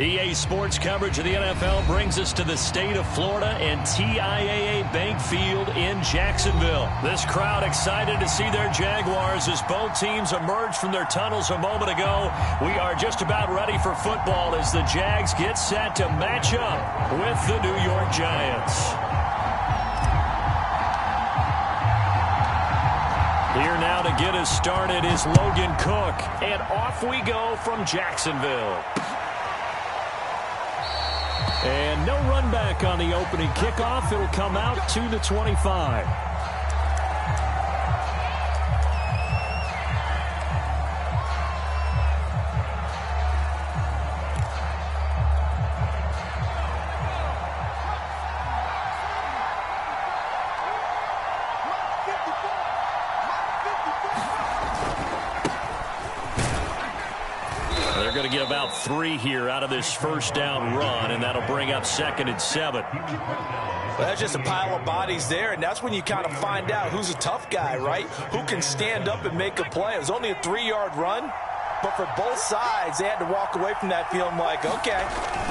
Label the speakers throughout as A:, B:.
A: EA Sports coverage of the NFL brings us to the state of Florida and TIAA Bank Field in Jacksonville. This crowd excited to see their Jaguars as both teams emerged from their tunnels a moment ago. We are just about ready for football as the Jags get set to match up with the New York Giants. Here now to get us started is Logan Cook, and off we go from Jacksonville. And no run back on the opening kickoff. It'll come out to the 25. They're going to get about 3 here out of this first down run, and that'll bring up 2nd and 7.
B: Well, that's just a pile of bodies there, and that's when you kind of find out who's a tough guy, right? Who can stand up and make a play. It was only a 3-yard run, but for both sides, they had to walk away from that feeling like, okay,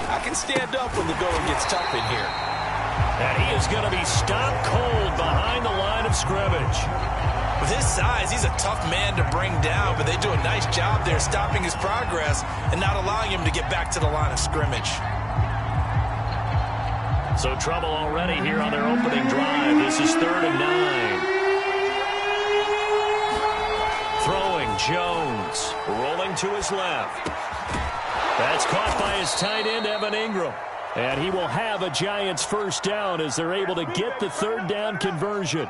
B: I can stand up when the going gets tough in here.
A: And he is going to be stopped cold behind the line of scrimmage.
B: With his size, he's a tough man to bring down, but they do a nice job there stopping his progress and not allowing him to get back to the line of scrimmage.
A: So trouble already here on their opening drive. This is 3rd and 9. Throwing Jones, rolling to his left. That's caught by his tight end, Evan Ingram. And he will have a Giants first down as they're able to get the 3rd down conversion.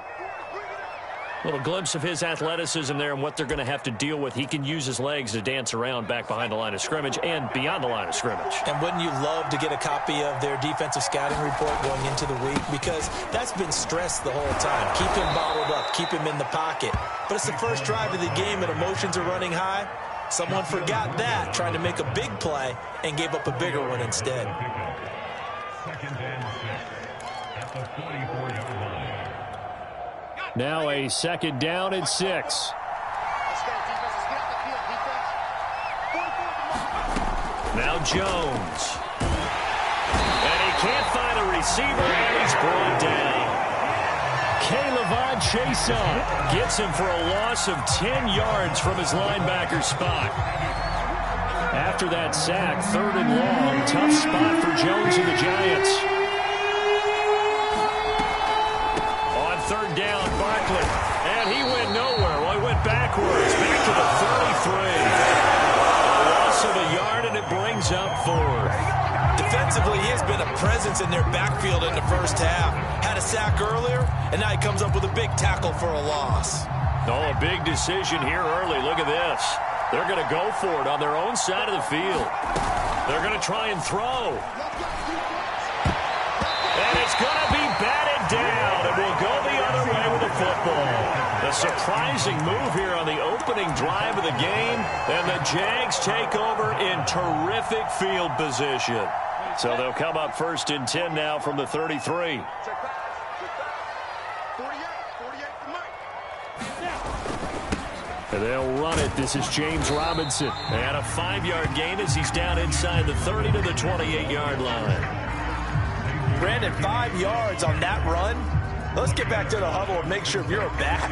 A: Little glimpse of his athleticism there and what they're going to have to deal with. He can use his legs to dance around back behind the line of scrimmage and beyond the line of scrimmage.
B: And wouldn't you love to get a copy of their defensive scouting report going into the week? Because that's been stressed the whole time. Keep him bottled up. Keep him in the pocket. But it's the first drive of the game and emotions are running high. Someone forgot that, trying to make a big play, and gave up a bigger one instead.
A: Now a 2nd down and 6. Now Jones. And he can't find a receiver, and he's brought down. K'Lavon Chaisson gets him for a loss of 10 yards from his linebacker spot. After that sack, 3rd and long, tough spot for Jones and the Giants. On 3rd down, Barkley, and he went nowhere. Well, he went backwards, back to the 33. A loss of a yard, and it brings up 4th.
B: Defensively, he has been a presence in their backfield in the first half. Had a sack earlier, and now he comes up with a big tackle for a loss.
A: Oh, a big decision here early. Look at this. They're going to go for it on their own side of the field. They're going to try and throw. And it's going to be batted down, and we'll go the other way with the football. A surprising move here on the opening drive of the game, and the Jags take over in terrific field position. So they'll come up 1st and 10 now from the 33. And they'll run it. This is James Robinson. And a 5-yard gain as he's down inside the 30 to the 28-yard line.
B: Brandon, 5 yards on that run. Let's get back to the huddle and make sure you're back.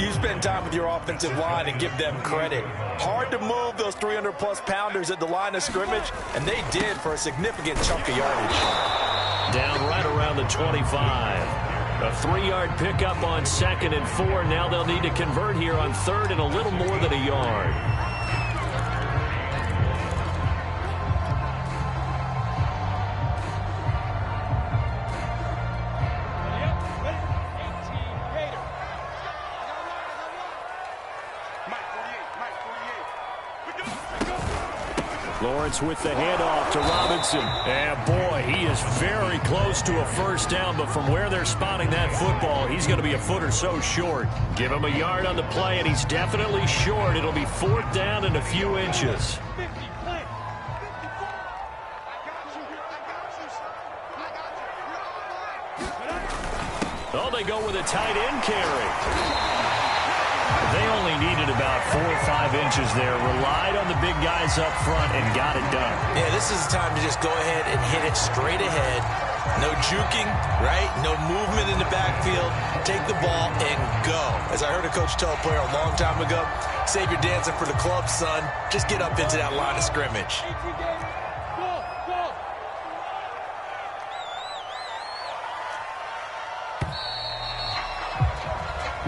B: You spend time with your offensive line and give them credit. Hard to move those 300-plus pounders at the line of scrimmage, and they did for a significant chunk of yardage.
A: Down right around the 25. A 3-yard pickup on 2nd and 4. Now they'll need to convert here on 3rd and a little more than a yard. Lawrence with the handoff to Robinson. And boy, he is very close to a first down, but from where they're spotting that football, he's going to be a foot or so short. Give him a yard on the play, and he's definitely short. It'll be 4th down and a few inches. Oh, they go with a tight end carry. They only needed about 4 or 5 inches there. Relied on the big guys up front and got it done.
B: Yeah, this is the time to just go ahead and hit it straight ahead. No juking, right? No movement in the backfield. Take the ball and go. As I heard a coach tell a player a long time ago, save your dancing for the club, son. Just get up into that line of scrimmage.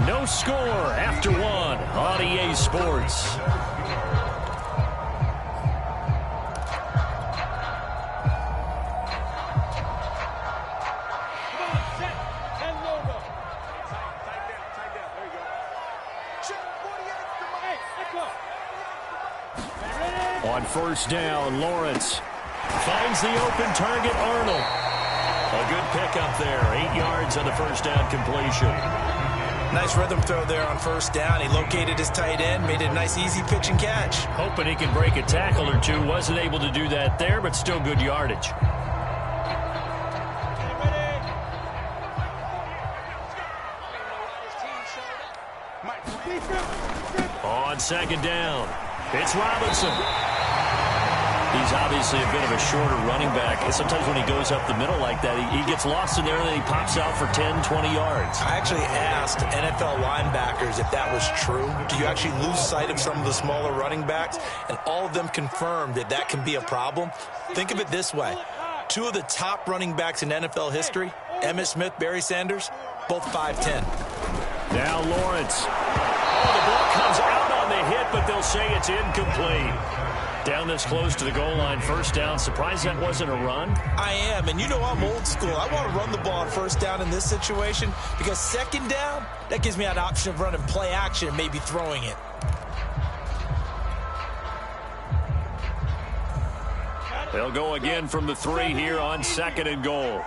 A: No score after 1 on EA Sports. On first down, Lawrence finds the open target, Arnold. A good pickup there, 8 yards on the first down completion.
B: Nice rhythm throw there on first down. He located his tight end, made it a nice easy pitch and catch.
A: Hoping he can break a tackle or two. Wasn't able to do that there, but still good yardage. On second down, it's Robinson. He's obviously a bit of a shorter running back. And sometimes when he goes up the middle like that, he gets lost in there and then he pops out for 10, 20 yards.
B: I actually asked NFL linebackers if that was true. Do you actually lose sight of some of the smaller running backs? And all of them confirmed that that can be a problem. Think of it this way. 2 of the top running backs in NFL history, Emmitt Smith, Barry Sanders, both 5'10".
A: Now Lawrence. Oh, the ball comes out on the hit, but they'll say it's incomplete. Down this close to the goal line, first down. Surprised that wasn't a run?
B: I am, and you know I'm old school. I want to run the ball on first down in this situation because second down, that gives me an option of running play action and maybe throwing it.
A: They'll go again from the 3 here on second and goal.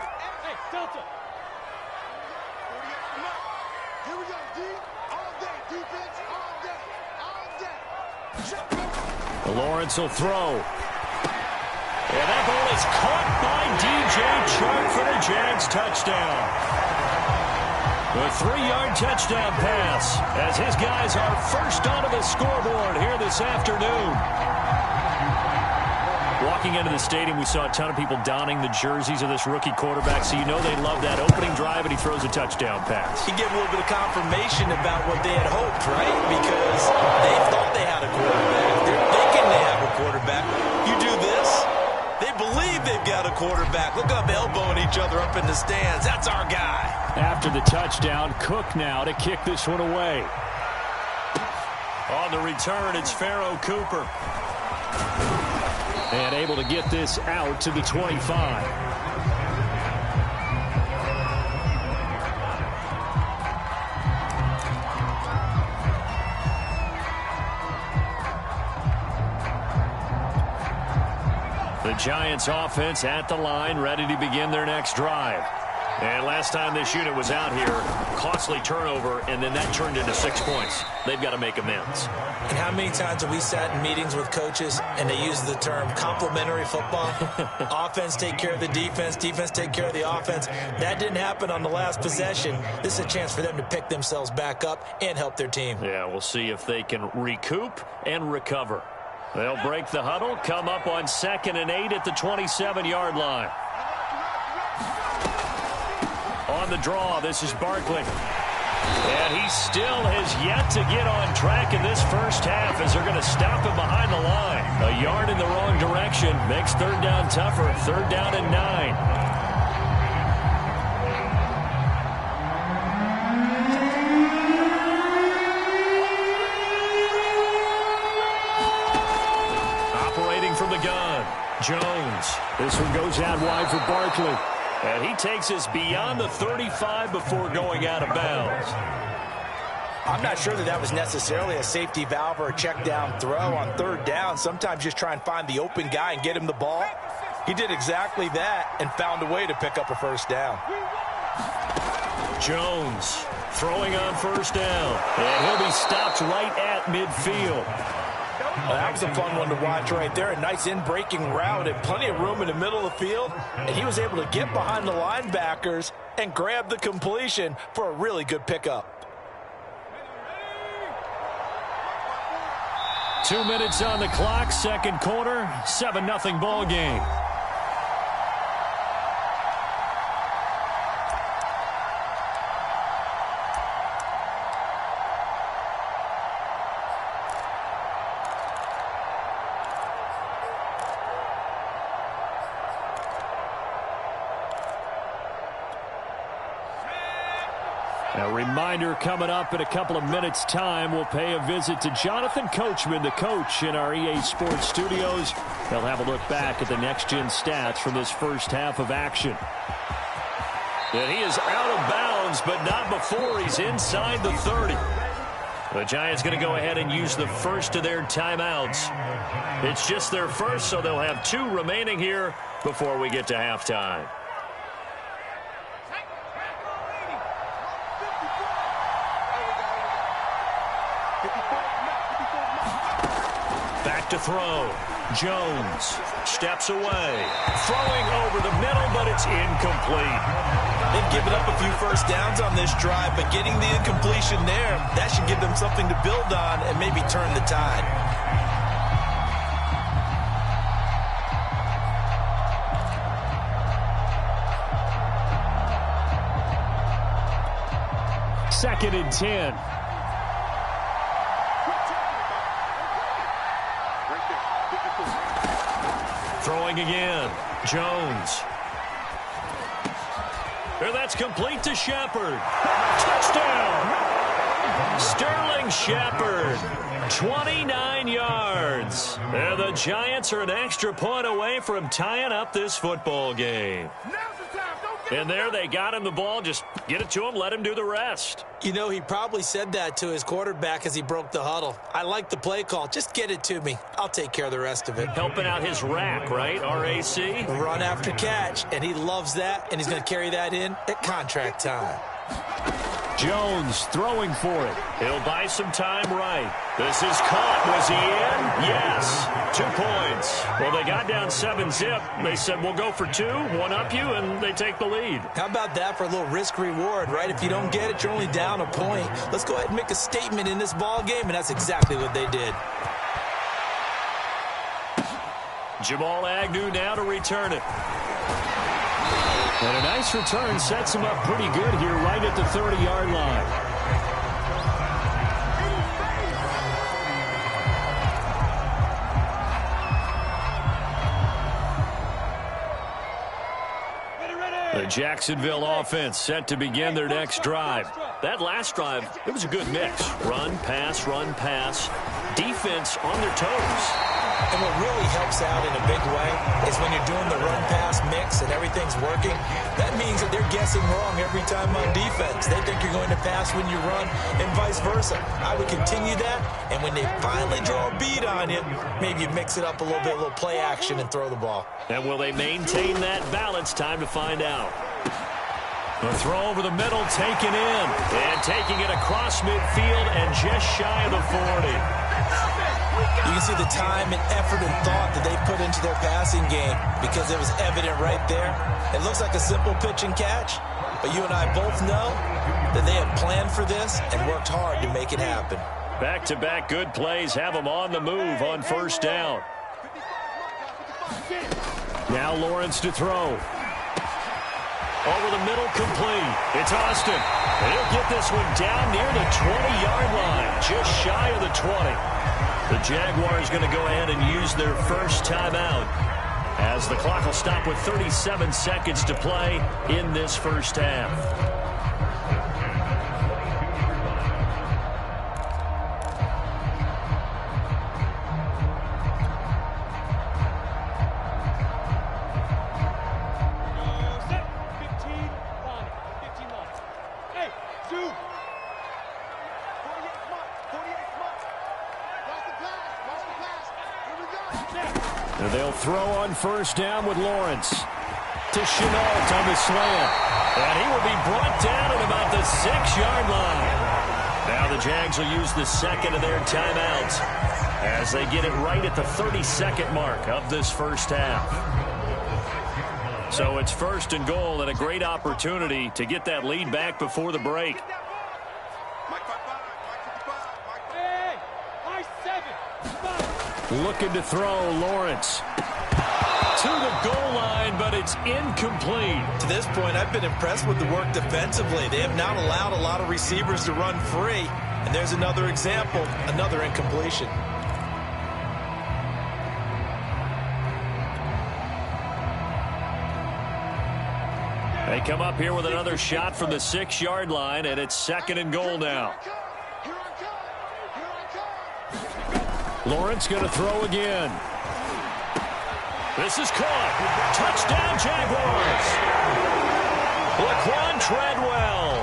A: Lawrence will throw. And that ball is caught by DJ Chark for the Jags touchdown. A 3-yard touchdown pass as his guys are first onto the scoreboard here this afternoon. Walking into the stadium, we saw a ton of people donning the jerseys of this rookie quarterback, so you know they love that opening drive, and he throws a touchdown pass.
B: He gave a little bit of confirmation about what they had hoped, right? Because they thought they had a quarterback. They're thinking they have a quarterback. You do this, they believe they've got a quarterback. Look up, elbowing each other up in the stands. That's our guy.
A: After the touchdown, Cook now to kick this one away. On the return, it's Pharaoh Cooper. And able to get this out to the 25. The Giants offense at the line, ready to begin their next drive. And last time this unit was out here, costly turnover, and then that turned into 6 points. They've got to make amends.
B: And how many times have we sat in meetings with coaches and they use the term complementary football? Offense take care of the defense, defense take care of the offense. That didn't happen on the last possession. This is a chance for them to pick themselves back up and help their team.
A: Yeah, we'll see if they can recoup and recover. They'll break the huddle, come up on 2nd and 8 at the 27-yard line. On the draw, this is Barkley. And he still has yet to get on track in this first half as they're going to stop him behind the line. A yard in the wrong direction makes third down tougher. 3rd down and 9. Operating from the gun, Jones. This one goes out wide for Barkley. And he takes us beyond the 35 before going out of bounds.
B: I'm not sure that was necessarily a safety valve or a check down throw on 3rd down. Sometimes just try and find the open guy and get him the ball. He did exactly that and found a way to pick up a first down.
A: Jones throwing on first down. And he'll be stopped right at midfield.
B: Well, that was a fun one to watch right there. A nice in-breaking route and plenty of room in the middle of the field. And he was able to get behind the linebackers and grab the completion for a really good pickup.
A: 2 minutes on the clock, second quarter, 7-0 ball game. A reminder coming up in a couple of minutes' time. We'll pay a visit to Jonathan Coachman, the coach in our EA Sports studios. He'll have a look back at the next-gen stats from this first half of action. And he is out of bounds, but not before he's inside the 30. The Giants going to go ahead and use the first of their timeouts. It's just their first, so they'll have 2 remaining here before we get to halftime. Back to throw. Jones steps away. Throwing over the middle, but it's incomplete.
B: They've given up a few first downs on this drive, but getting the incompletion there, that should give them something to build on and maybe turn the tide.
A: Second and 10. Throwing again. Jones. And that's complete to Shepard. Touchdown! Sterling Shepard. 29 yards. And the Giants are an extra point away from tying up this football game. And there they got him the ball. Just get it to him, let him do the rest.
B: You know, he probably said that to his quarterback as he broke the huddle. I like the play call. Just get it to me. I'll take care of the rest of it.
A: Helping out his rack, right? RAC?
B: Run after catch, and he loves that, and he's going to carry that in at contract time.
A: Jones throwing for it. He'll buy some time right. This is caught. Was he in? Yes. 2 points. Well, they got down 7-zip. They said, we'll go for 2, one up you, and they take the lead.
B: How about that for a little risk-reward, right? If you don't get it, you're only down a point. Let's go ahead and make a statement in this ball game, and that's exactly what they did.
A: Jamal Agnew now to return it. And a nice return sets him up pretty good here right at the 30-yard line. The Jacksonville offense set to begin their next drive. That last drive, it was a good mix. Run, pass, defense on their toes.
B: And what really helps out in a big way is when you're doing the run-pass mix and everything's working, that means that they're guessing wrong every time on defense. They think you're going to pass when you run and vice versa. I would continue that, and when they finally draw a beat on you, maybe you mix it up a little bit, a little play action, and throw the ball.
A: And will they maintain that balance? Time to find out. The throw over the middle taken in. And taking it across midfield and just shy of the 40.
B: You can see the time and effort and thought that they put into their passing game because it was evident right there. It looks like a simple pitch and catch, but you and I both know that they have planned for this and worked hard to make it happen.
A: Back-to-back good plays have them on the move on first down. Now Lawrence to throw. Over the middle, complete. It's Austin. And he'll get this one down near the 20-yard line, just shy of the 20. The Jaguars going to go ahead and use their first timeout as the clock will stop with 37 seconds to play in this first half. And they'll throw on first down with Lawrence. To Chenault on the slant. And he will be brought down at about the 6-yard line. Now the Jags will use the second of their timeouts as they get it right at the 32nd mark of this first half. So it's first and goal and a great opportunity to get that lead back before the break.
C: Hey, I 7.
A: Looking to throw, Lawrence. To the goal line, but it's incomplete.
B: To this point, I've been impressed with the work defensively. They have not allowed a lot of receivers to run free. And there's another example, another incompletion.
A: They come up here with another shot from the 6-yard line, and it's 2nd and goal now. Lawrence going to throw again. This is caught. Touchdown, Jaguars. Laquan Treadwell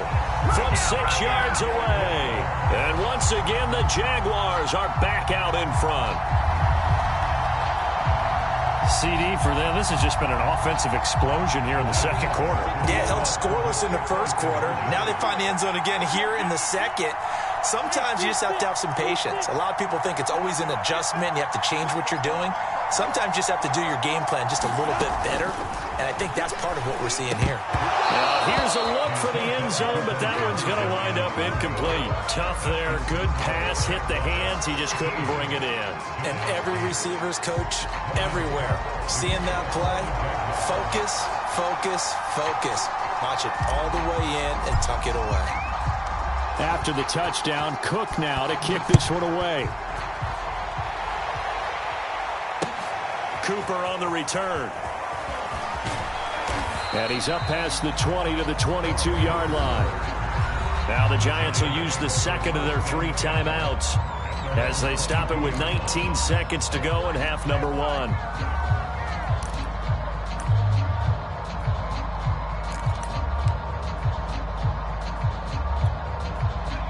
A: from 6 yards away. And once again, the Jaguars are back out in front. CD for them. This has just been an offensive explosion here in the 2nd quarter.
B: Yeah, held scoreless in the 1st quarter. Now they find the end zone again here in the 2nd. Sometimes you just have to have some patience. A lot of people think it's always an adjustment. You have to change what you're doing. Sometimes you just have to do your game plan just a little bit better. And I think that's part of what we're seeing here.
A: Now here's a look for the end zone, but that one's going to wind up incomplete. Tough there. Good pass. Hit the hands. He just couldn't bring it in.
B: And every receiver's coach everywhere, seeing that play, focus, focus, focus. Watch it all the way in and tuck it away.
A: After the touchdown, Cook now to kick this one away. Cooper on the return. And he's up past the 20 to the 22-yard line. Now the Giants will use the 2nd of their 3 timeouts as they stop it with 19 seconds to go in half number 1.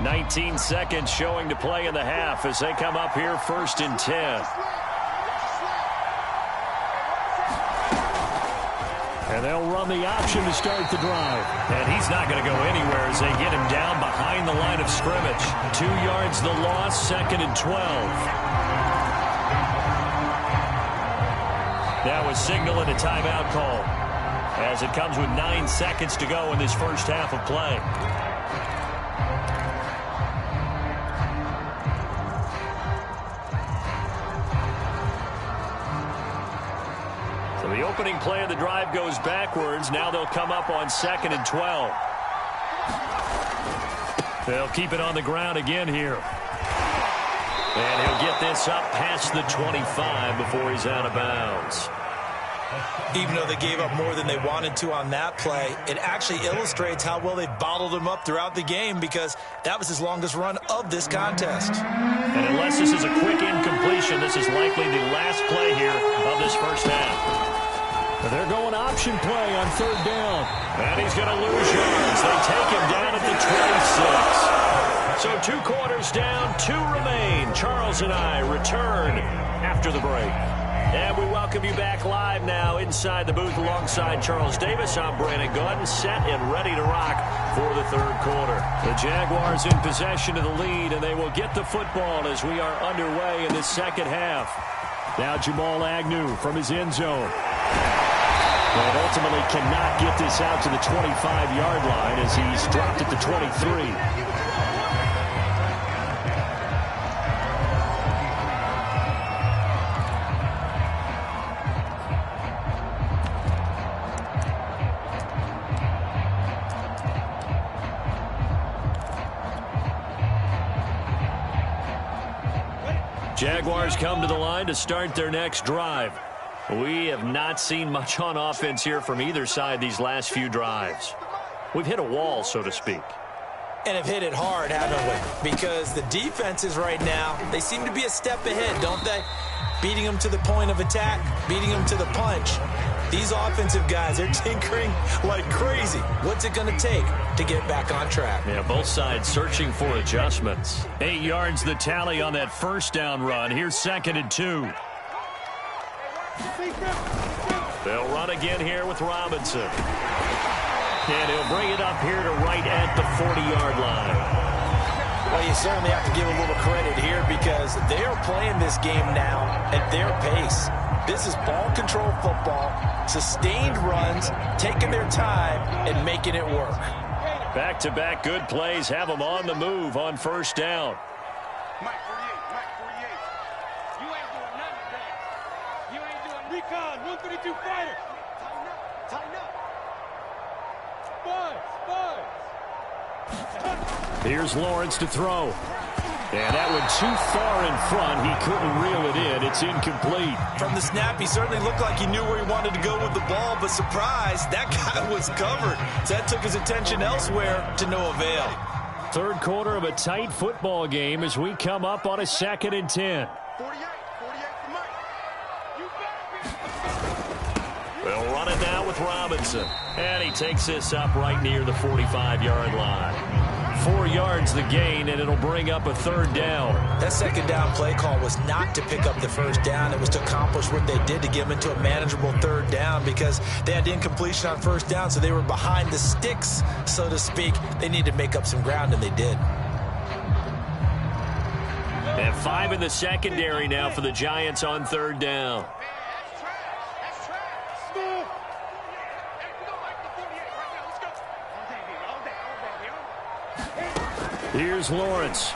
A: 19 seconds showing to play in the half as they come up here 1st and 10. And they'll run the option to start the drive. And he's not going to go anywhere as they get him down behind the line of scrimmage. 2 yards the loss, 2nd and 12. That was signaling a timeout call as it comes with 9 seconds to go in this first half of play. The opening play of the drive goes backwards. Now they'll come up on 2nd and 12. They'll keep it on the ground again here. And he'll get this up past the 25 before he's out of bounds.
B: Even though they gave up more than they wanted to on that play, it actually illustrates how well they bottled him up throughout the game because that was his longest run of this contest.
A: And unless this is a quick incompletion, this is likely the last play here of this first half. They're going option play on 3rd down. And he's going to lose yards. They take him down at the 26. So 2 quarters down, 2 remain. Charles and I return after the break. And we welcome you back live now inside the booth alongside Charles Davis. I'm Brandon Gordon, set and ready to rock for the 3rd quarter. The Jaguars in possession of the lead, and they will get the football as we are underway in this 2nd half. Now Jamal Agnew from his end zone. And ultimately cannot get this out to the 25-yard line as he's dropped at the 23. Jaguars come to the line to start their next drive. We have not seen much on offense here from either side these last few drives. We've hit a wall, so to speak.
B: And have hit it hard, haven't we? Because the defenses right now, they seem to be a step ahead, don't they? Beating them to the point of attack, beating them to the punch. These offensive guys, they're tinkering like crazy. What's it going to take to get back on track?
A: Yeah, both sides searching for adjustments. 8 yards the tally on that 1st down run. Here's 2nd and 2. They'll run again here with Robinson. And he'll bring it up here to right at the 40-yard line.
B: Well, you certainly have to give a little credit here because they are playing this game now at their pace. This is ball control football, sustained runs, taking their time and making it work.
A: Back-to-back good plays have them on the move on 1st down.
C: Mike 48, Mike 48. You ain't doing nothing. recon, 132 fighter. Tighten up. Buzz.
A: Here's Lawrence to throw. And that went too far in front. He couldn't reel it in. It's incomplete.
B: From the snap, he certainly looked like he knew where he wanted to go with the ball, but surprise, that guy was covered. So that took his attention elsewhere to no avail.
A: Third quarter of a tight football game as we come up on a 2nd and 10.
C: 48 for Mike. You
A: They'll run it now with Robinson. And he takes this up right near the 45-yard line. 4 yards the gain, and it'll bring up a 3rd down.
B: That 2nd down play call was not to pick up the 1st down. It was to accomplish what they did to get them into a manageable 3rd down because they had incompletion on 1st down, so they were behind the sticks, so to speak. They needed to make up some ground, and they did.
A: And 5 in the secondary now for the Giants on 3rd down. Here's Lawrence.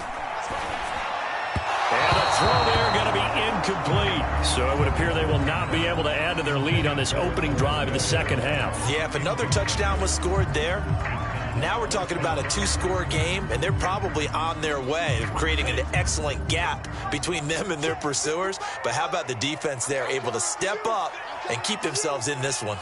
A: And a throw there going to be incomplete. So it would appear they will not be able to add to their lead on this opening drive of the 2nd half.
B: Yeah, if another touchdown was scored there, now we're talking about a 2-score game, and they're probably on their way of creating an excellent gap between them and their pursuers. But how about the defense there, able to step up and keep themselves in this one?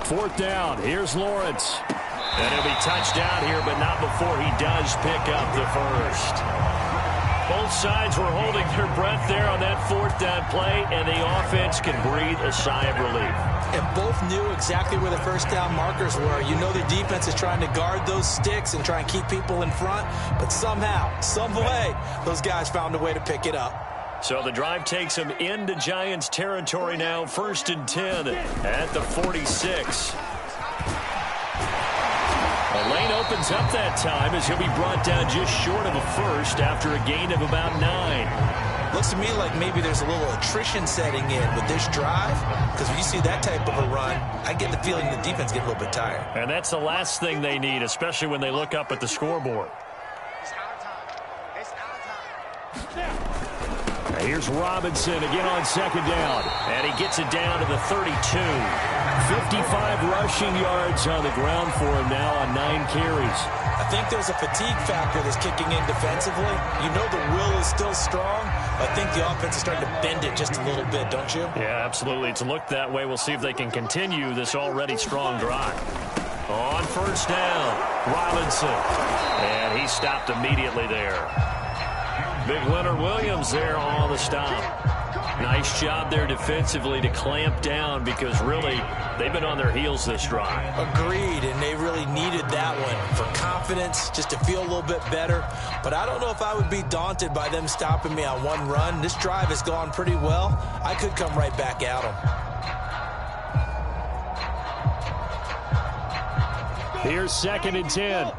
A: Fourth down. Here's Lawrence. And he'll be touched down here, but not before he does pick up the 1st. Both sides were holding their breath there on that 4th down play, and the offense can breathe a sigh of relief.
B: And both knew exactly where the 1st down markers were. You know the defense is trying to guard those sticks and try and keep people in front, but somehow, some way, those guys found a way to pick it up.
A: So the drive takes him into Giants territory now, 1st and 10 at the 46. The lane opens up that time as he'll be brought down just short of a 1st after a gain of about 9.
B: Looks to me like maybe there's a little attrition setting in with this drive, because when you see that type of a run, I get the feeling the defense gets a little bit tired.
A: And that's the last thing they need, especially when they look up at the scoreboard. Here's Robinson again on 2nd down. And he gets it down to the 32. 55 rushing yards on the ground for him now on 9 carries.
B: I think there's a fatigue factor that's kicking in defensively. You know the will is still strong. I think the offense is starting to bend it just a little bit, don't you?
A: Yeah, absolutely. It's looked that way. We'll see if they can continue this already strong drive. On 1st down, Robinson. And he stopped immediately there. Big Leonard Williams there on the stop. Nice job there defensively to clamp down because really they've been on their heels this drive.
B: Agreed, and they really needed that one for confidence, just to feel a little bit better. But I don't know if I would be daunted by them stopping me on one run. This drive has gone pretty well. I could come right back at
A: them. Here's 2nd and 10.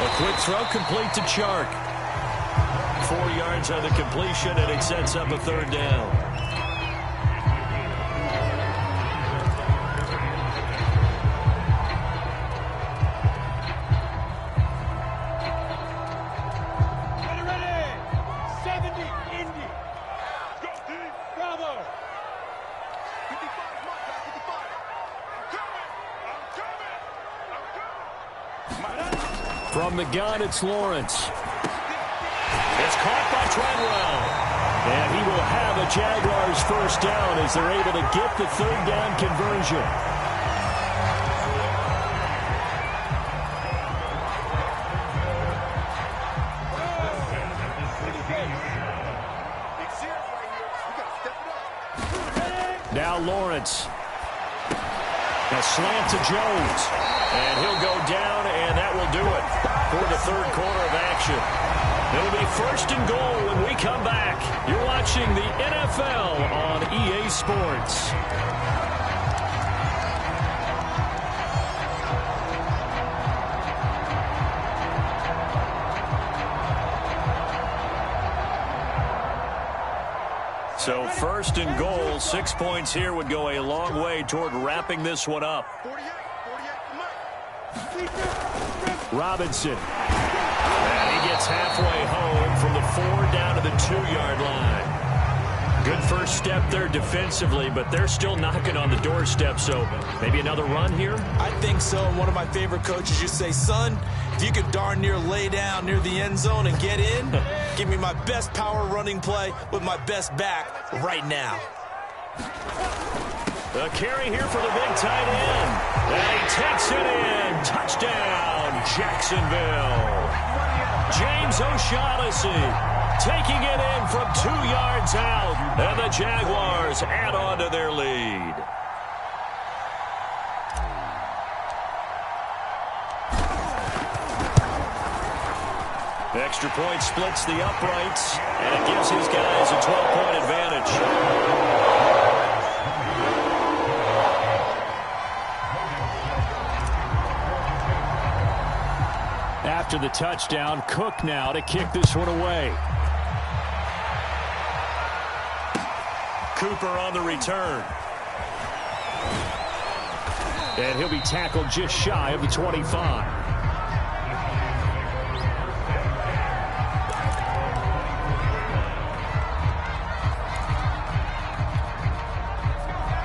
A: A quick throw complete to Chark. 4 yards on the completion, and it sets up a 3rd down.
C: Ready. 70, Indy. Go, team. Bravo. 55, Mike, 55. I'm coming.
A: From the gun, it's Lawrence. It's caught by Treadwell. And he will have a Jaguars 1st down as they're able to get the 3rd down conversion. Now Lawrence. A slant to Jones. And he'll go down, and that will do it for the 3rd quarter of action. It'll be 1st and goal when we come back. You're watching the NFL on EA Sports. So first and goal, 6 points here would go a long way toward wrapping this one up. Robinson. And he gets halfway home from the 4 down to the 2-yard line. Good first step there defensively, but they're still knocking on the doorstep, so maybe another run here?
B: I think so, and one of my favorite coaches used to say, son, if you could darn near lay down near the end zone and get in, give me my best power running play with my best back right now.
A: The carry here for the big tight end. And he takes it in. Touchdown, Jacksonville. James O'Shaughnessy taking it in from 2 yards out. And the Jaguars add on to their lead. Extra point splits the uprights, and it gives his guys a 12-point advantage. After the touchdown, Cook now to kick this one away. Cooper on the return. And he'll be tackled just shy of the 25.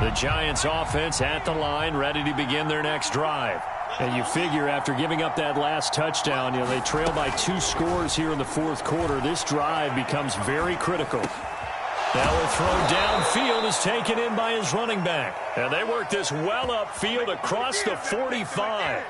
A: The Giants offense at the line, ready to begin their next drive. And you figure after giving up that last touchdown, they trail by 2 scores here in the fourth quarter. This drive becomes very critical. Now a throw downfield is taken in by his running back. And they work this well upfield across the 45.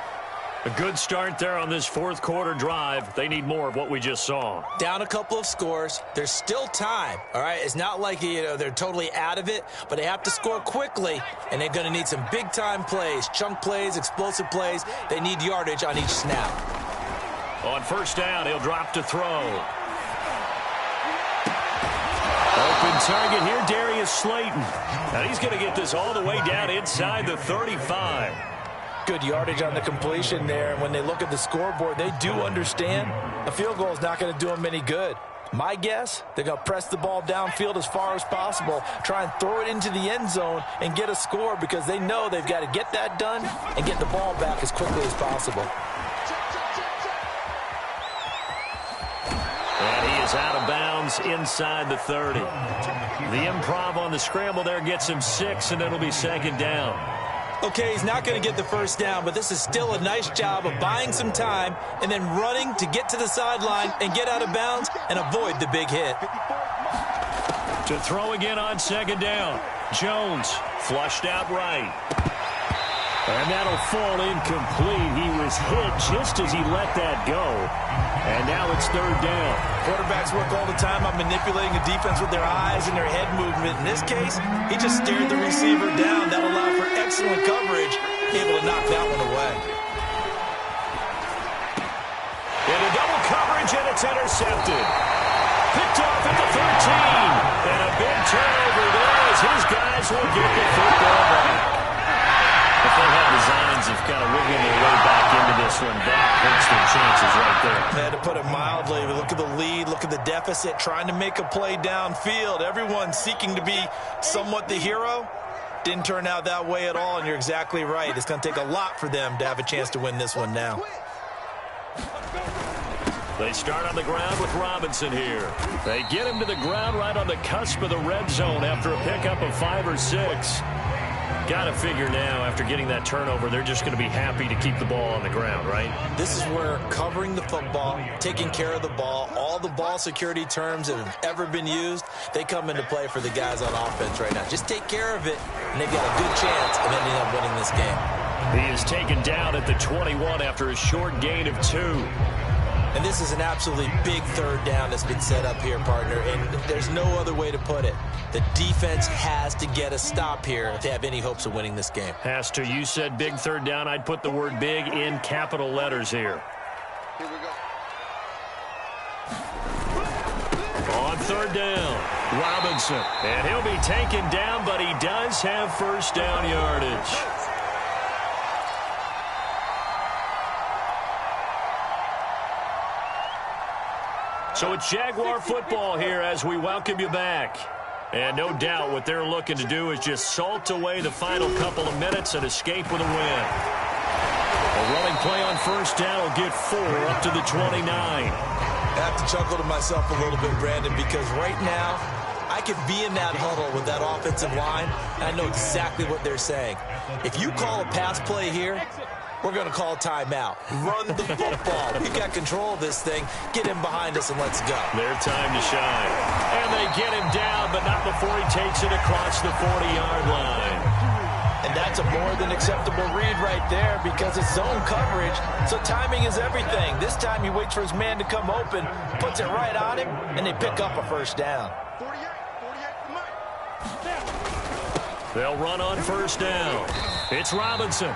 A: A good start there on this fourth quarter drive. They need more of what we just saw.
B: Down a couple of scores. There's still time, all right? It's not like, they're totally out of it, but they have to score quickly, and they're going to need some big-time plays, chunk plays, explosive plays. They need yardage on each snap.
A: On first down, he'll drop to throw. Open target here, Darius Slayton. Now he's going to get this all the way down inside the 35.
B: Good yardage on the completion there, and when they look at the scoreboard, they do understand a field goal is not going to do them any good. My guess, they're going to press the ball downfield as far as possible, try and throw it into the end zone and get a score because they know they've got to get that done and get the ball back as quickly as possible.
A: And he is out of bounds inside the 30. The improv on the scramble there gets him 6, and it'll be second down.
B: Okay, he's not going to get the first down, but this is still a nice job of buying some time and then running to get to the sideline and get out of bounds and avoid the big hit.
A: To throw again on second down. Jones flushed out right. And that'll fall incomplete. He was hit just as he let that go. And now it's third down.
B: Quarterbacks work all the time on manipulating the defense with their eyes and their head movement. In this case, he just stared the receiver down. That allowed for excellent coverage, able to knock that one away.
A: Into double coverage, and it's intercepted. Picked off at the 13. And a big turnover there as his guys will get the football back. If they have designs of kind of wiggling their way back into this one, that hurts their chances right there.
B: They had to put it mildly. Look at the lead, look at the deficit, trying to make a play downfield. Everyone seeking to be somewhat the hero. Didn't turn out that way at all, and you're exactly right. It's going to take a lot for them to have a chance to win this one now.
A: They start on the ground with Robinson here. They get him to the ground right on the cusp of the red zone after a pickup of 5 or 6. Got to figure now, after getting that turnover, they're just going to be happy to keep the ball on the ground, right?
B: This is where covering the football, taking care of the ball, all the ball security terms that have ever been used, they come into play for the guys on offense right now. Just take care of it, and they've got a good chance of ending up winning this game.
A: He is taken down at the 21 after a short gain of 2.
B: And this is an absolutely big third down that's been set up here, partner, and there's no other way to put it. The defense has to get a stop here if they have any hopes of winning this game.
A: Has to. You said big third down. I'd put the word big in capital letters here.
C: Here we go.
A: On third down, Robinson. And he'll be taken down, but he does have first down yardage. So it's Jaguar football here as we welcome you back. And no doubt what they're looking to do is just salt away the final couple of minutes and escape with a win. A running play on first down will get 4 up to the 29.
B: I have to chuckle to myself a little bit, Brandon, because right now I could be in that huddle with that offensive line, and I know exactly what they're saying. If you call a pass play here, we're going to call timeout. Run the football. We've got control of this thing. Get him behind us and let's go.
A: Their time to shine. And they get him down, but not before he takes it across the 40-yard line.
B: And that's a more than acceptable read right there because it's zone coverage, so timing is everything. This time he waits for his man to come open, puts it right on him, and they pick up a first down.
A: They'll run on first down. It's Robinson.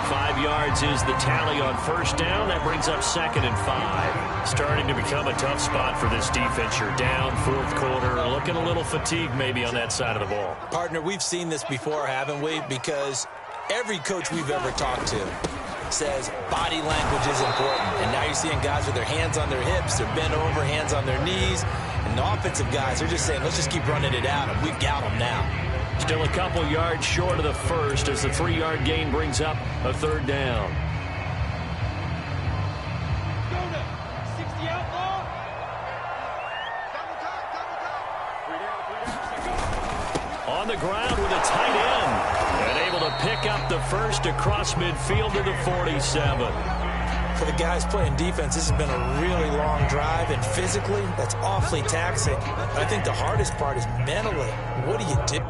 A: 5 yards is the tally on first down. That brings up 2nd and 5. Starting to become a tough spot for this defense. You're down, fourth quarter. Looking a little fatigued maybe on that side of the ball.
B: Partner, we've seen this before, haven't we? Because every coach we've ever talked to says body language is important. And now you're seeing guys with their hands on their hips, they're bent over, hands on their knees. And the offensive guys are just saying, let's just keep running it out, and we've got them now.
A: Still a couple yards short of the first as the 3-yard gain brings up a 3rd down. On the ground with a tight end. And able to pick up the first across midfield to the 47.
B: For the guys playing defense, this has been a really long drive, and physically, that's awfully taxing. But I think the hardest part is mentally. What do you do?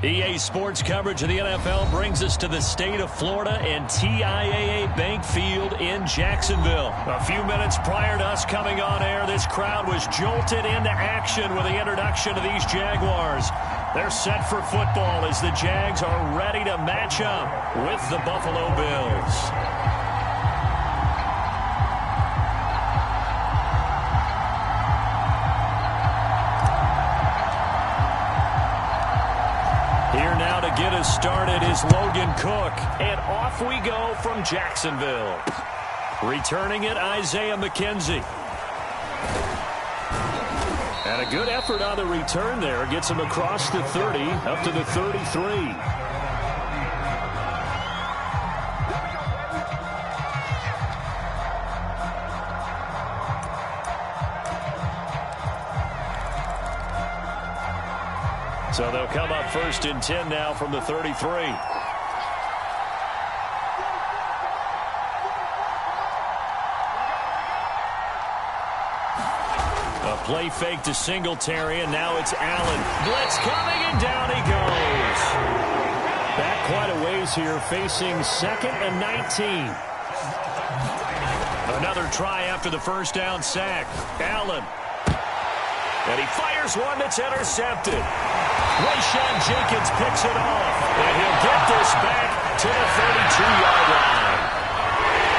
A: EA Sports coverage of the NFL brings us to the state of Florida and TIAA Bank Field in Jacksonville. A few minutes prior to us coming on air, this crowd was jolted into action with the introduction of these Jaguars. They're set for football as the Jags are ready to match up with the Buffalo Bills. Here now to get us started is Logan Cook, and off we go from Jacksonville. Returning it, Isaiah McKenzie. And a good effort on the return there. Gets him across the 30, up to the 33. So they'll come up 1st and 10 now from the 33. A play fake to Singletary, and now it's Allen. Blitz coming, and down he goes. Back quite a ways here, facing 2nd and 19. Another try after the first down sack. Allen. And he fires one that's intercepted. Rayshawn Jenkins picks it off, and he'll get this back to the 32-yard line.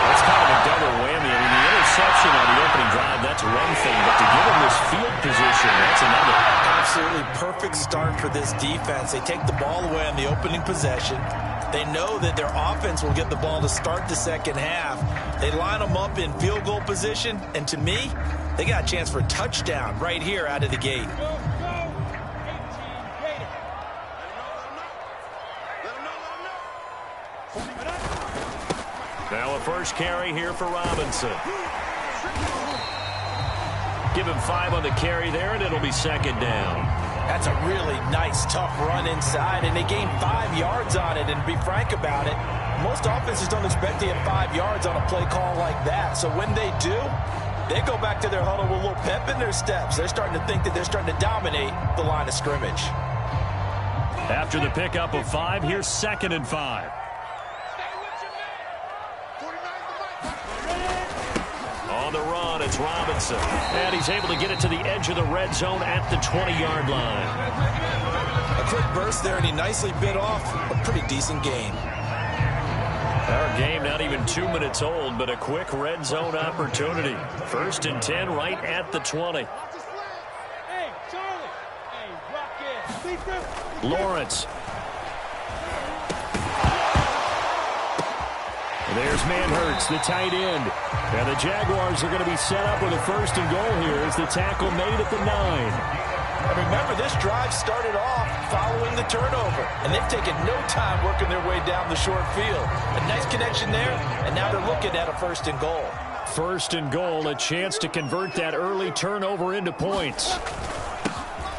A: That's kind of a double whammy. I mean, the interception on the opening drive, that's one thing, but to give him this field position, that's another.
B: Absolutely perfect start for this defense. They take the ball away on the opening possession. They know that their offense will get the ball to start the second half. They line them up in field goal position, and to me, they got a chance for a touchdown right here out of the gate.
A: Now a first carry here for Robinson. Give him 5 on the carry there, and it'll be second down.
B: That's a really nice, tough run inside, and they gained 5 yards on it. And to be frank about it, most offenses don't expect to get 5 yards on a play call like that. So when they do, they go back to their huddle with a little pep in their steps. They're starting to think that they're starting to dominate the line of scrimmage.
A: After the pickup of 5, here's 2nd and 5. On the run, it's Robinson. And he's able to get it to the edge of the red zone at the 20-yard line.
B: A quick burst there, and he nicely bit off a pretty decent gain.
A: Our game not even 2 minutes old, but a quick red zone opportunity. 1st and 10 right at the 20.
C: Hey, Charlie. Hey, rock it.
A: Lawrence. There's Manhurts, the tight end. And the Jaguars are going to be set up with a 1st and goal here as the tackle made at the 9.
B: And remember, this drive started off following the turnover, and they've taken no time working their way down the short field. A nice connection there, and now they're looking at a 1st and goal.
A: 1st and goal, a chance to convert that early turnover into points.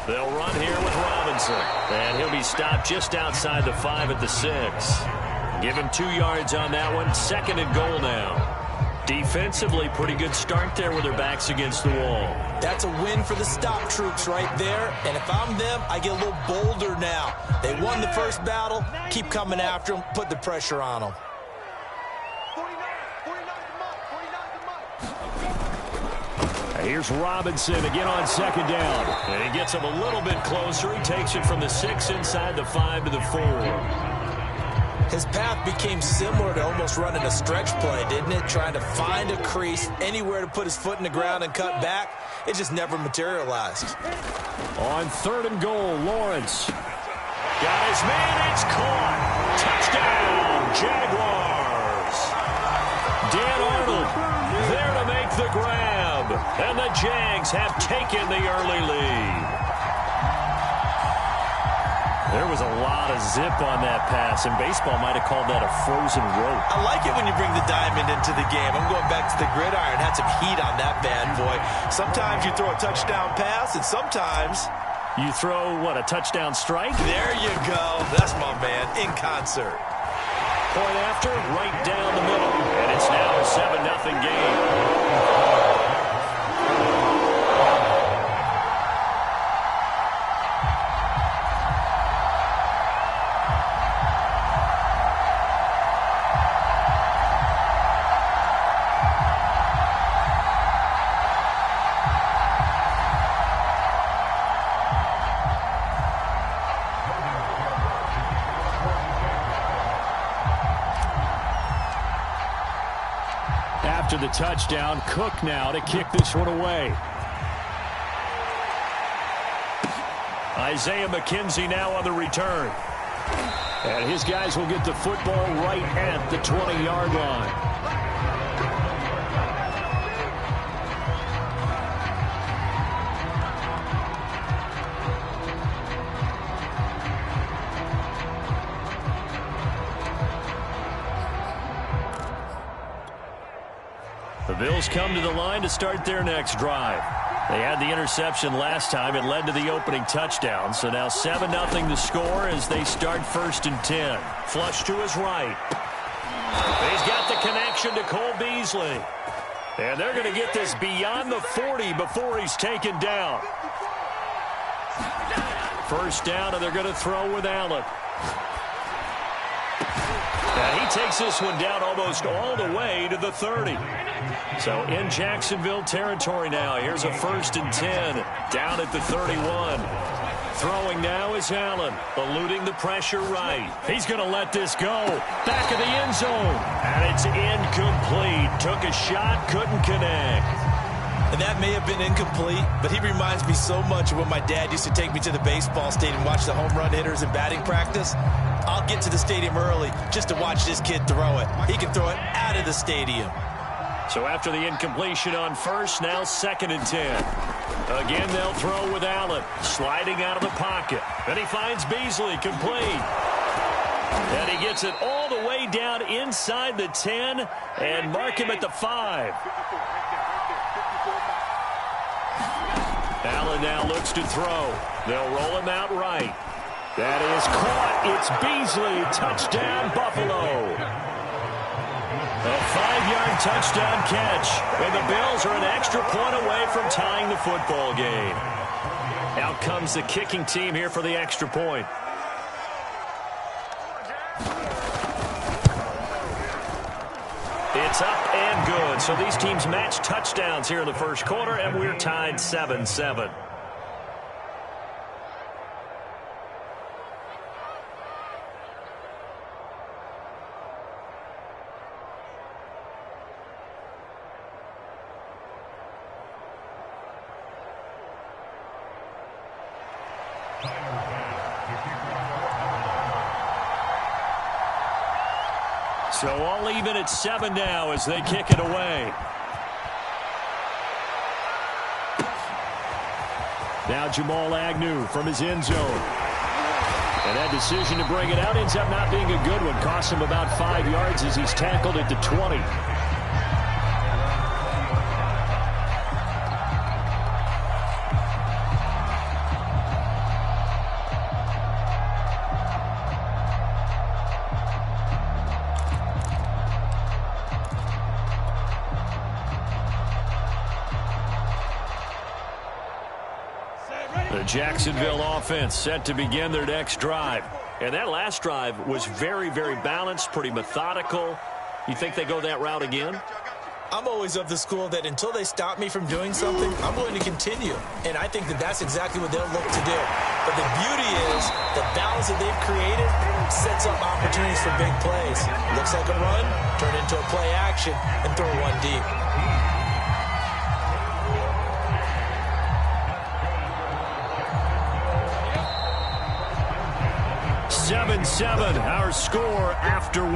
A: They'll run here with Robinson, and he'll be stopped just outside the 5 at the 6. Give him 2 yards on that one. 2nd and goal now. Defensively, pretty good start there with their backs against the wall.
B: That's a win for the stop troops right there. And if I'm them, I get a little bolder now. They won the first battle. Keep coming after them. Put the pressure on them.
C: 49
A: Here's Robinson again on 2nd down. And he gets him a little bit closer. He takes it from the 6 inside the 5 to the 4.
B: His path became similar to almost running a stretch play, didn't it? Trying to find a crease, anywhere to put his foot in the ground and cut back. It just never materialized.
A: On 3rd and goal, Lawrence. Got his man, it's caught. Touchdown, Jaguars. Dan Arnold there to make the grab. And the Jags have taken the early lead. There was a lot of zip on that pass, and baseball might have called that a frozen rope.
B: I like it when you bring the diamond into the game. I'm going back to the gridiron. Had some heat on that bad boy. Sometimes you throw a touchdown pass, and sometimes
A: you throw, what, a touchdown strike?
B: There you go. That's my man, in concert.
A: Point after, right down the middle, and it's now a 7-0 game. After the touchdown, Cook now to kick this one away. Isaiah McKenzie now on the return. And his guys will get the football right at the 20-yard line. The Bills come to the line to start their next drive. They had the interception last time. It led to the opening touchdown. So now 7-0 the score as they start 1st and 10. Flush to his right. He's got the connection to Cole Beasley. And they're going to get this beyond the 40 before he's taken down. 1st down, and they're going to throw with Allen. And he takes this one down almost all the way to the 30. So in Jacksonville territory now. Here's a 1st and 10 down at the 31. Throwing now is Allen, eluding the pressure right. He's going to let this go. Back of the end zone. And it's incomplete. Took a shot, couldn't connect.
B: And that may have been incomplete, but he reminds me so much of when my dad used to take me to the baseball stadium and watch the home run hitters in batting practice. I'll get to the stadium early just to watch this kid throw it. He can throw it out of the stadium.
A: So after the incompletion on first, now 2nd and 10. Again, they'll throw with Allen, sliding out of the pocket. Then he finds Beasley, complete. And he gets it all the way down inside the 10 and mark him at the 5. Allen now looks to throw. They'll roll him out right. That is caught. It's Beasley. Touchdown, Buffalo. A 5-yard touchdown catch. And the Bills are an extra point away from tying the football game. Out comes the kicking team here for the extra point. It's up and good. So these teams match touchdowns here in the first quarter, and we're tied 7-7. So all even at 7 now as they kick it away. Now Jamal Agnew from his end zone. And that decision to bring it out ends up not being a good one. Costs him about 5 yards as he's tackled at the 20. The Jacksonville offense set to begin their next drive. And that last drive was very, very balanced, pretty methodical. You think they go that route again?
B: I'm always of the school that until they stop me from doing something, I'm going to continue. And I think that that's exactly what they'll look to do. But the beauty is the balance that they've created sets up opportunities for big plays. Looks like a run, turn into a play action, and throw one deep.
A: 7-7, our score after 1.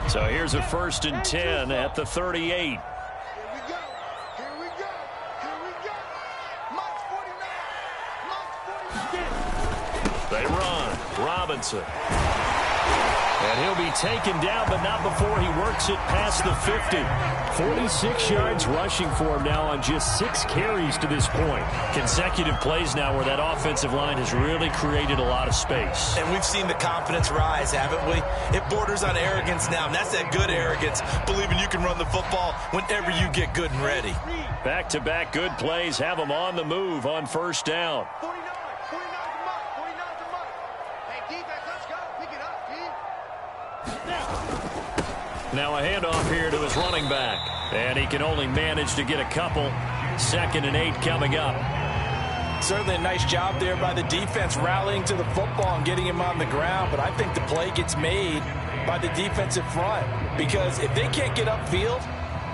A: So here's a 1st and 10 at the 38. They run. Robinson. And he'll be taken down, but not before he works it past the 50. 46 yards rushing for him now on just 6 carries to this point. Consecutive plays now where that offensive line has really created a lot of space.
B: And we've seen the confidence rise, haven't we? It borders on arrogance now, and that's that good arrogance, believing you can run the football whenever you get good and ready.
A: Back-to-back good plays have them on the move on 1st down. Now a handoff here to his running back. And he can only manage to get a couple. 2nd and 8 coming up.
B: Certainly a nice job there by the defense rallying to the football and getting him on the ground. But I think the play gets made by the defensive front. Because if they can't get upfield,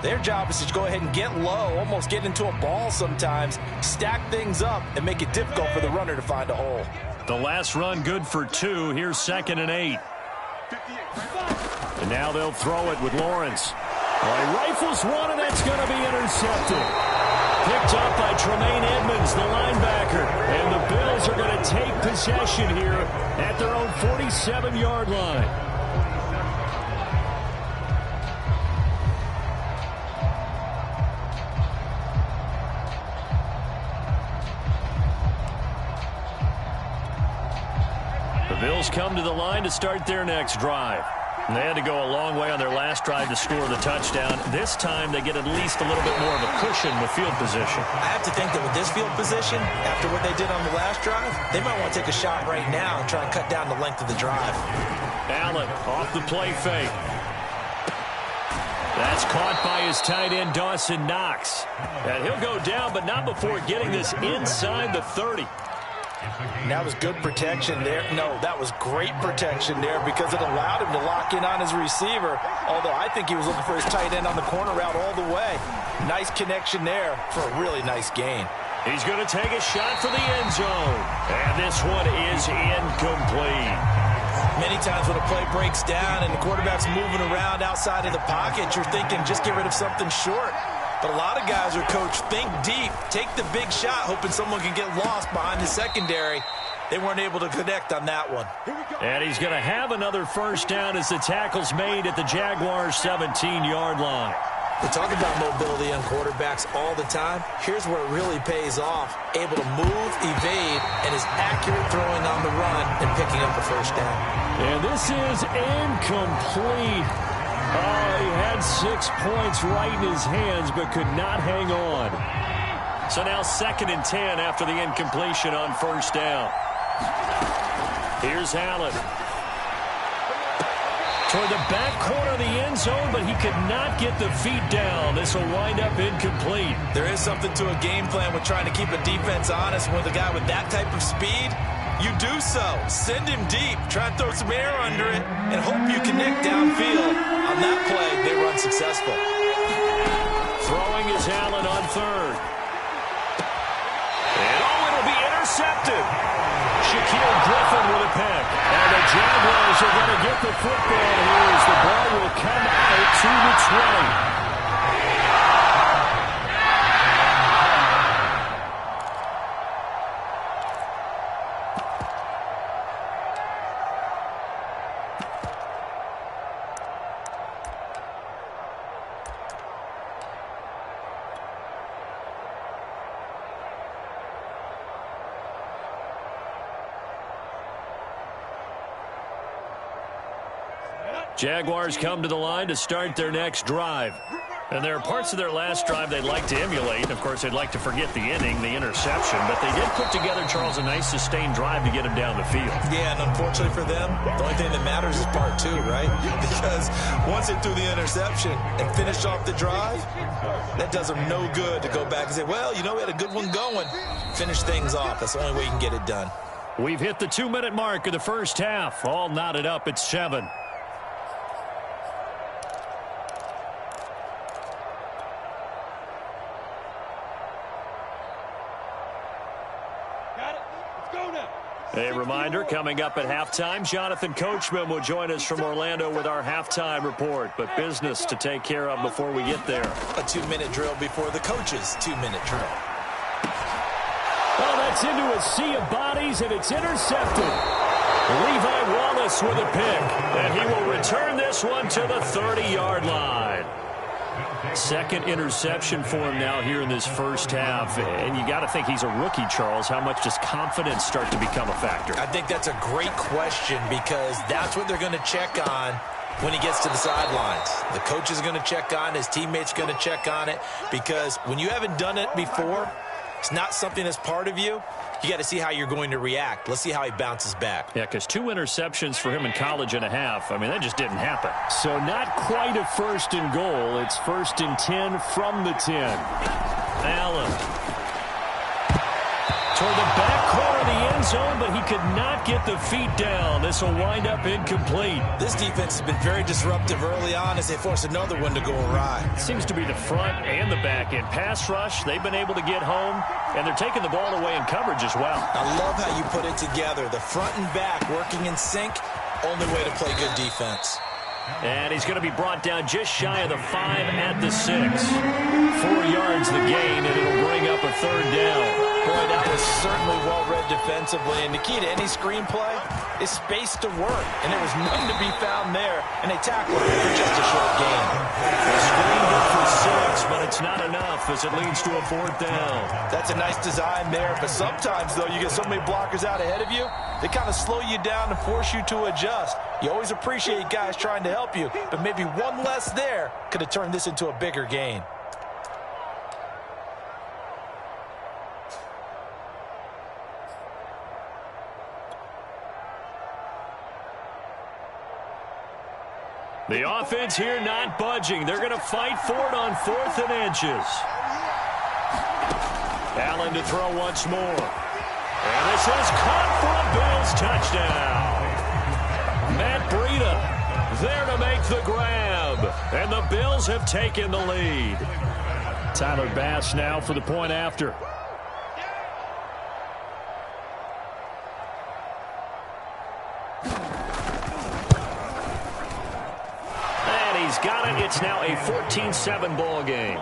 B: their job is to go ahead and get low, almost get into a ball sometimes, stack things up, and make it difficult for the runner to find a hole.
A: The last run good for 2. Here's 2nd and 8. And now they'll throw it with Lawrence. Well, he rifles one, and that's going to be intercepted. Picked up by Tremaine Edmonds, the linebacker. And the Bills are going to take possession here at their own 47-yard line. The Bills come to the line to start their next drive. They had to go a long way on their last drive to score the touchdown. This time they get at least a little bit more of a cushion with field position.
B: I have to think that with this field position, after what they did on the last drive, they might want to take a shot right now and try and cut down the length of the drive.
A: Allen off the play fake. That's caught by his tight end, Dawson Knox. And he'll go down, but not before getting this inside the 30.
B: And that was good protection there. No, that was great protection there because it allowed him to lock in on his receiver, although I think he was looking for his tight end on the corner route all the way. Nice connection there for a really nice gain.
A: He's going to take a shot for the end zone. And this one is incomplete.
B: Many times when a play breaks down and the quarterback's moving around outside of the pocket, you're thinking just get rid of something short. But a lot of guys are coached, think deep, take the big shot, hoping someone can get lost behind the secondary. They weren't able to connect on that one.
A: And he's going to have another first down as the tackle's made at the Jaguars' 17-yard line.
B: We talk about mobility on quarterbacks all the time. Here's where it really pays off. Able to move, evade, and is accurate throwing on the run and picking up a first down.
A: And this is incomplete. Oh, he had 6 points right in his hands but could not hang on. So now 2nd and 10 after the incompletion on first down. Here's Allen. Toward the back corner of the end zone, but he could not get the feet down. This will wind up incomplete.
B: There is something to a game plan with trying to keep a defense honest with a guy with that type of speed. You do so. Send him deep. Try and throw some air under it and hope you connect downfield. On that play, they were unsuccessful.
A: Throwing is Allen on 3rd. And it'll be intercepted. Shaquille Griffin with a pick. And the Jaguars are going to get the football here as the ball will come out to the 20. Jaguars come to the line to start their next drive. And there are parts of their last drive they'd like to emulate. Of course, they'd like to forget the inning, the interception. But they did put together, Charles, a nice sustained drive to get him down the field.
B: Yeah, and unfortunately for them, the only thing that matters is part 2, right? Because once they threw the interception and finished off the drive, that does them no good to go back and say, well, you know, we had a good one going. Finish things off. That's the only way you can get it done.
A: We've hit the 2-minute mark of the first half. All knotted up at 7. A reminder, coming up at halftime, Jonathan Coachman will join us from Orlando with our halftime report. But business to take care of before we get there.
B: A 2-minute drill before the coach's 2-minute drill.
A: Well, that's into a sea of bodies, and it's intercepted. Levi Wallace with a pick, and he will return this one to the 30-yard line. 2nd interception for him now here in this first half. And you got to think he's a rookie, Charles. How much does confidence start to become a factor?
B: I think that's a great question because that's what they're going to check on when he gets to the sidelines. The coach is going to check on, his teammates going to check on it, because when you haven't done it before, it's not something that's part of you. You got to see how you're going to react. Let's see how he bounces back.
A: Yeah, because 2 interceptions for him in college and a half. I mean, that just didn't happen. So not quite a 1st and goal. It's 1st and 10 from the 10. Allen. Toward the back corner of the end zone, but he could not get the feet down. This will wind up incomplete.
B: This defense has been very disruptive early on as they force another one to go awry.
A: Seems to be the front and the back end. Pass rush, they've been able to get home, and they're taking the ball away in coverage as well.
B: I love how you put it together. The front and back working in sync, only way to play good defense.
A: And he's going to be brought down just shy of the 5 at the 6. 4 yards the gain, and it'll bring up a 3rd down.
B: Boy, that was certainly well-read defensively, and the key to any screenplay is space to work, and there was none to be found there, and they tackled it for just a short gain.
A: The screen good for 6, but it's not enough as it leads to a 4th down.
B: That's a nice design there, but sometimes, though, you get so many blockers out ahead of you, they kind of slow you down and force you to adjust. You always appreciate guys trying to help you, but maybe one less there could have turned this into a bigger gain.
A: The offense here not budging. They're going to fight for it on 4th and inches. Allen to throw once more. And this is caught for a Bills touchdown. Matt Breida there to make the grab. And the Bills have taken the lead. Tyler Bass now for the point after. Got it. It's now a 14-7 ball game.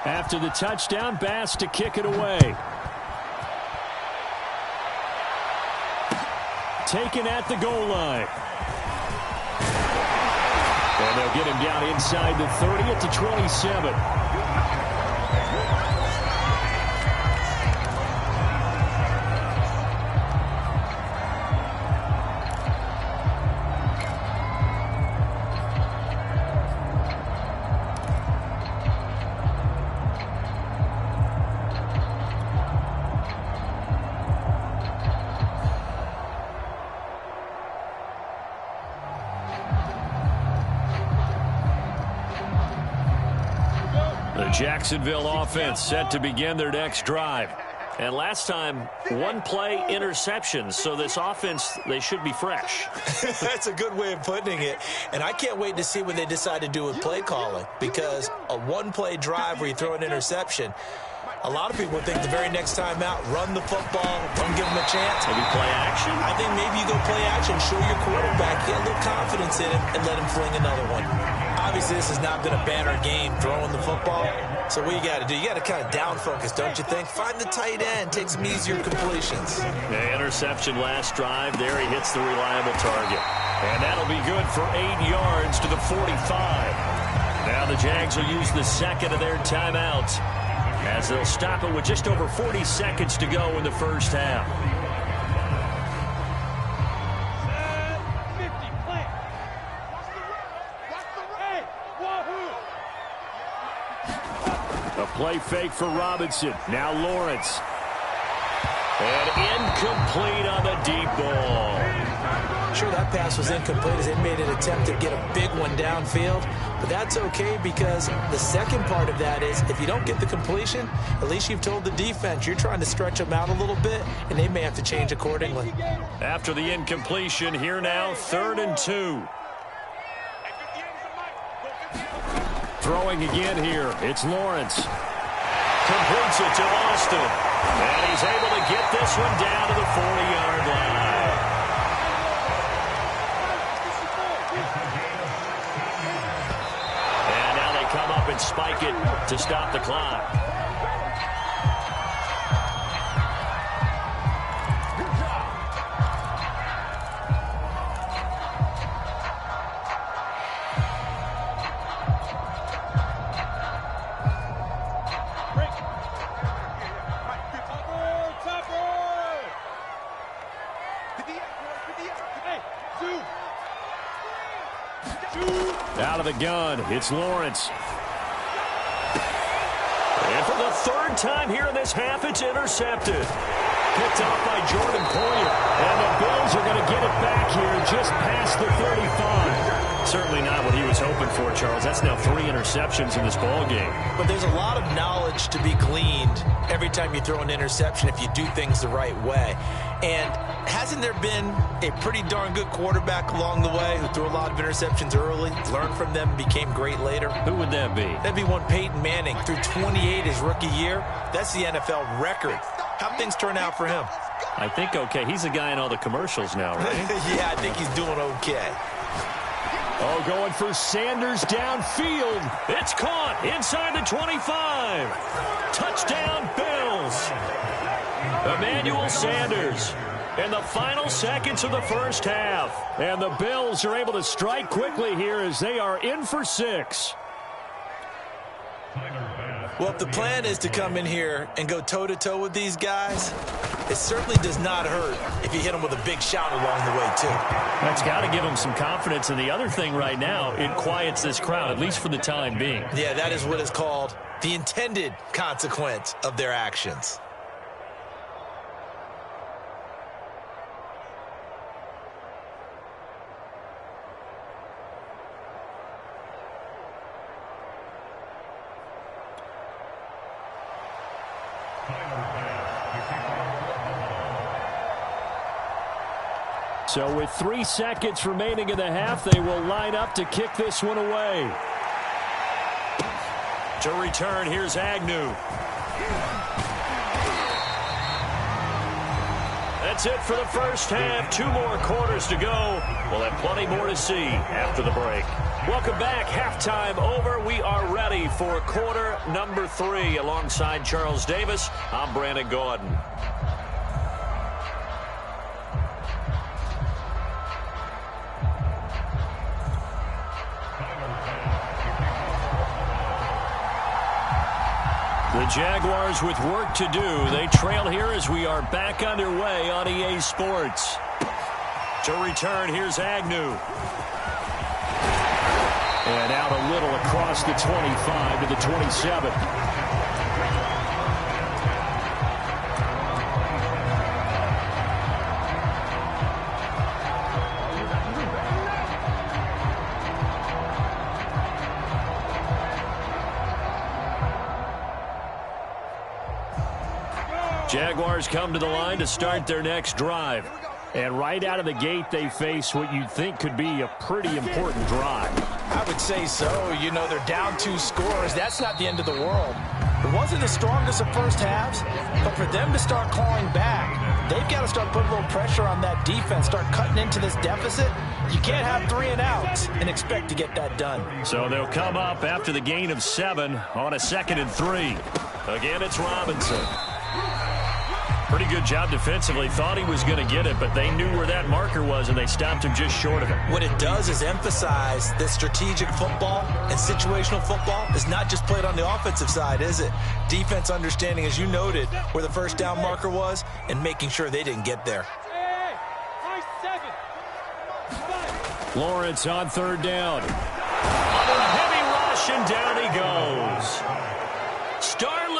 A: After the touchdown, Bass to kick it away. Taken at the goal line. And they'll get him down inside the 30 at the 27. Jacksonville offense set to begin their next drive. And last time, one play interceptions, so this offense, they should be fresh.
B: That's a good way of putting it. And I can't wait to see what they decide to do with play calling, because a one-play drive where you throw an interception, a lot of people think the very next time out, run the football, don't give them a chance.
A: Maybe play action?
B: I think maybe you go play action, show your quarterback, get a little confidence in him, and let him fling another one. Obviously, this has not been a banner game throwing the football. So what you got to do, you got to kind of down focus, don't you think? Find the tight end, take some easier completions.
A: The interception last drive. There he hits the reliable target. And that'll be good for 8 yards to the 45. Now the Jags will use the second of their timeouts as they'll stop it with just over 40 seconds to go in the first half. A play fake for Robinson. Now Lawrence. And incomplete on the deep ball.
B: Sure, that pass was incomplete as they made an attempt to get a big one downfield. But that's okay, because the second part of that is if you don't get the completion, at least you've told the defense you're trying to stretch them out a little bit, and they may have to change accordingly.
A: After the incompletion, here now, 3rd and 2. Throwing again here, it's Lawrence. Completes it to Austin. And he's able to get this one down to the 40-yard line. And now they come up and spike it to stop the clock. Out of the gun, it's Lawrence. And for the 3rd time here in this half, it's intercepted. Picked off by Jordan Poyer. And the Bills are going to get it back here just past the 35. Certainly not what he was hoping for, Charles. That's now 3 interceptions in this ball game.
B: But there's a lot of knowledge to be gleaned every time you throw an interception if you do things the right way. And hasn't there been a pretty darn good quarterback along the way who threw a lot of interceptions early, learned from them, became great later?
A: Who would that be?
B: That'd be one Peyton Manning. Threw 28 his rookie year. That's the NFL record. How'd things turn out for him?
A: I think okay. He's the guy in all the commercials now, right?
B: Yeah, I think he's doing okay.
A: Oh, going for Sanders downfield. It's caught inside the 25. Touchdown, Bills. Emmanuel Sanders in the final seconds of the first half. And the Bills are able to strike quickly here as they are in for 6.
B: Well, if the plan is to come in here and go toe-to-toe with these guys, it certainly does not hurt if you hit them with a big shout along the way, too.
A: That's got to give them some confidence. And the other thing right now, it quiets this crowd, at least for the time being.
B: Yeah, that is what is called the intended consequence of their actions.
A: So with 3 seconds remaining in the half, they will line up to kick this one away. To return, here's Agnew. That's it for the first half. 2 more quarters to go. We'll have plenty more to see after the break. Welcome back. Halftime over. We are ready for quarter number 3. Alongside Charles Davis, I'm Brandon Gaudin. The Jaguars with work to do. They trail here as we are back underway on EA Sports. To return, here's Agnew. And out a little across the 25 to the 27. Jaguars come to the line to start their next drive. And right out of the gate, they face what you'd think could be a pretty important drive.
B: I would say so. You know, they're down 2 scores. That's not the end of the world. It wasn't the strongest of first halves, but for them to start clawing back, they've got to start putting a little pressure on that defense, start cutting into this deficit. You can't have 3 and outs and expect to get that done.
A: So they'll come up after the gain of 7 on a 2nd and 3. Again, it's Robinson. Pretty good job defensively. Thought he was going to get it, but they knew where that marker was, and they stopped him just short of it.
B: What it does is emphasize that strategic football and situational football is not just played on the offensive side, is it? Defense understanding, as you noted, where the first down marker was and making sure they didn't get there.
A: Lawrence on 3rd down. Under a heavy rush, and down he goes.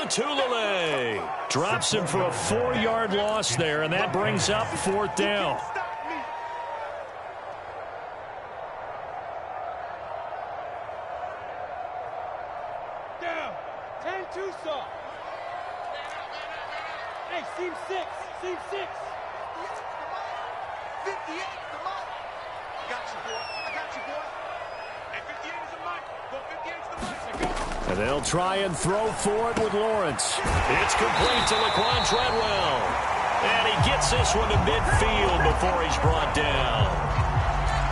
A: Tulele drops him for a 4-yard loss there, and that brings up 4th down.
C: Down. 10-2 soft. Hey, seam 6. Seam 6. 58 is the mark. I got you, boy. I got you, boy. Hey, 58 is the mark. Boy, 58 is the mark.
A: And they'll try and throw for it with Lawrence. It's complete to Laquan Treadwell. And he gets this one to midfield before he's brought down.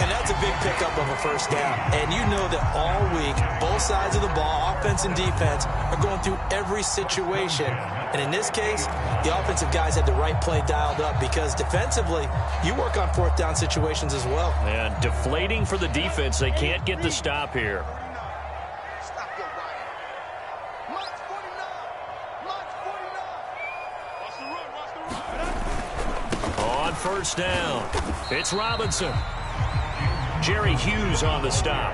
B: And that's a big pickup of a first down. And you know that all week, both sides of the ball, offense and defense, are going through every situation. And in this case, the offensive guys had the right play dialed up because defensively, you work on 4th down situations as well.
A: And deflating for the defense. They can't get the stop here. First down. It's Robinson. Jerry Hughes on the stop.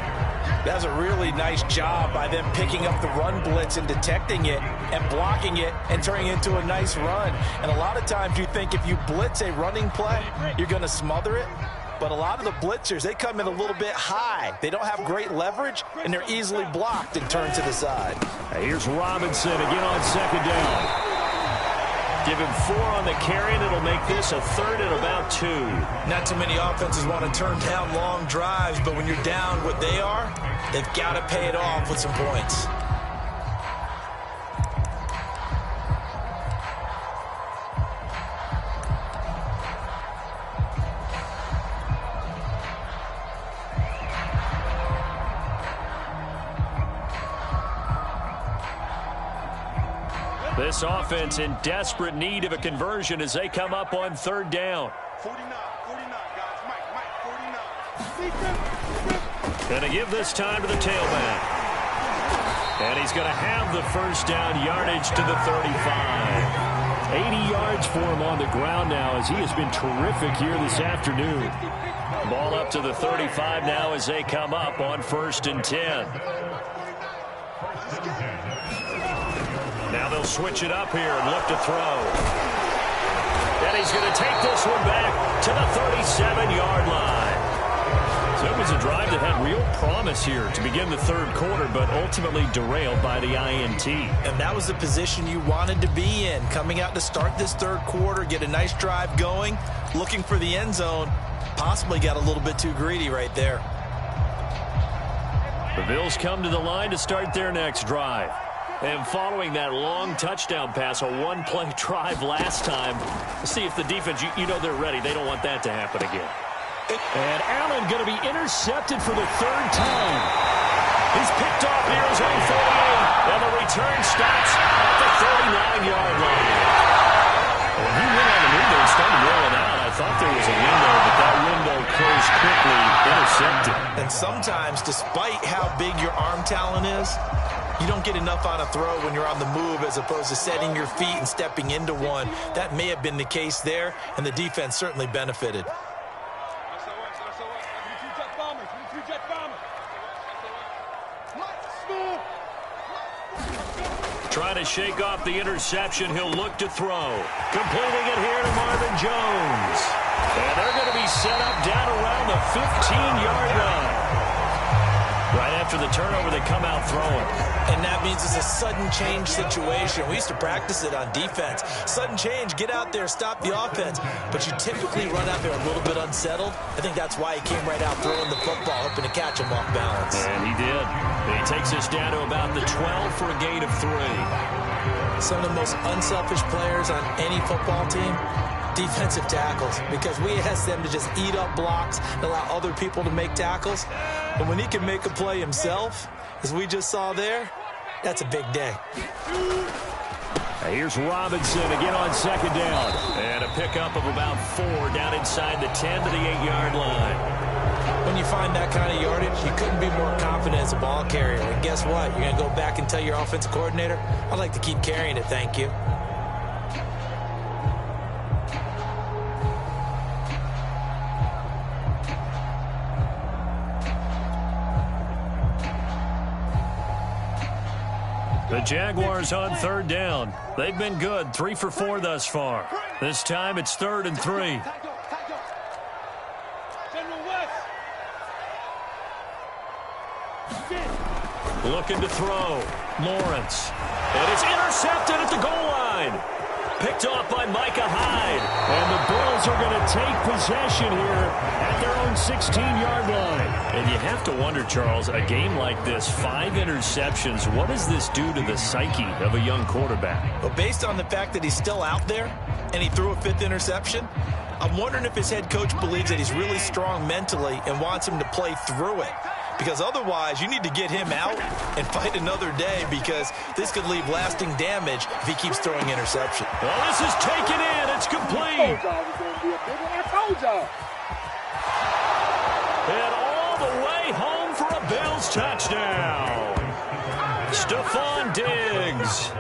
B: That's a really nice job by them picking up the run blitz and detecting it and blocking it and turning it into a nice run. And a lot of times you think if you blitz a running play, you're going to smother it. But a lot of the blitzers, they come in a little bit high. They don't have great leverage, and they're easily blocked and turned to the side.
A: Now here's Robinson again on 2nd down. Give him 4 on the carry, and it'll make this a 3rd and about 2.
B: Not too many offenses want to turn down long drives, but when you're down what they are, they've got to pay it off with some points.
A: This offense in desperate need of a conversion as they come up on third down.
C: 49, guys. Mike, 49.
A: Going to give this time to the tailback. And he's going to have the first down yardage to the 35. 80 yards for him on the ground now as he has been terrific here this afternoon. Ball up to the 35 now as they come up on 1st and 10. Now they'll switch it up here and look to throw. And he's going to take this one back to the 37-yard line. So it was a drive that had real promise here to begin the third quarter, but ultimately derailed by the INT.
B: And that was the position you wanted to be in, coming out to start this third quarter, get a nice drive going, looking for the end zone. Possibly got a little bit too greedy right there.
A: The Bills come to the line to start their next drive. And following that long touchdown pass, a one-play drive last time, let's see if the defense, you know they're ready. They don't want that to happen again. And Allen going to be intercepted for the third time. He's picked off near his own 48, and the return stops at the 39-yard line. When he went on the move and started rolling out, I thought there was a window, but that window closed quickly, intercepted.
B: And sometimes, despite how big your arm talent is, you don't get enough on a throw when you're on the move as opposed to setting your feet and stepping into one. That may have been the case there, and the defense certainly benefited.
A: Trying to shake off the interception, he'll look to throw. Completing it here to Marvin Jones. And they're going to be set up down around the 15-yard line. Right after the turnover, they come out throwing.
B: And that means it's a sudden change situation. We used to practice it on defense. Sudden change, get out there, stop the offense. But you typically run out there a little bit unsettled. I think that's why he came right out throwing the football, hoping to catch him off balance.
A: And he did. And he takes us down to about the 12 for a gain of 3.
B: Some of the most unselfish players on any football team, defensive tackles, because we ask them to just eat up blocks and allow other people to make tackles. But when he can make a play himself, as we just saw there, that's a big day.
A: Here's Robinson again on second down. And a pickup of about 4 down inside the 10 to the 8-yard line.
B: When you find that kind of yardage, you couldn't be more confident as a ball carrier. And guess what? You're going to go back and tell your offensive coordinator, I'd like to keep carrying it, thank you.
A: The Jaguars on third down. They've been good, 3 for 4 thus far. This time it's 3rd and 3. Looking to throw. Lawrence. And it's intercepted at the goal line. Picked off by Micah Hyde. And the Bills are going to take possession here at their own 16-yard line. And you have to wonder, Charles, a game like this, 5 interceptions, what does this do to the psyche of a young quarterback?
B: Well, based on the fact that he's still out there and he threw a 5th interception, I'm wondering if his head coach believes that he's really strong mentally and wants him to play through it. Because otherwise, you need to get him out and fight another day, because this could leave lasting damage if he keeps throwing interception.
A: Well, this is taken in. It's complete. And all the way home for a Bills touchdown. Stephon Diggs,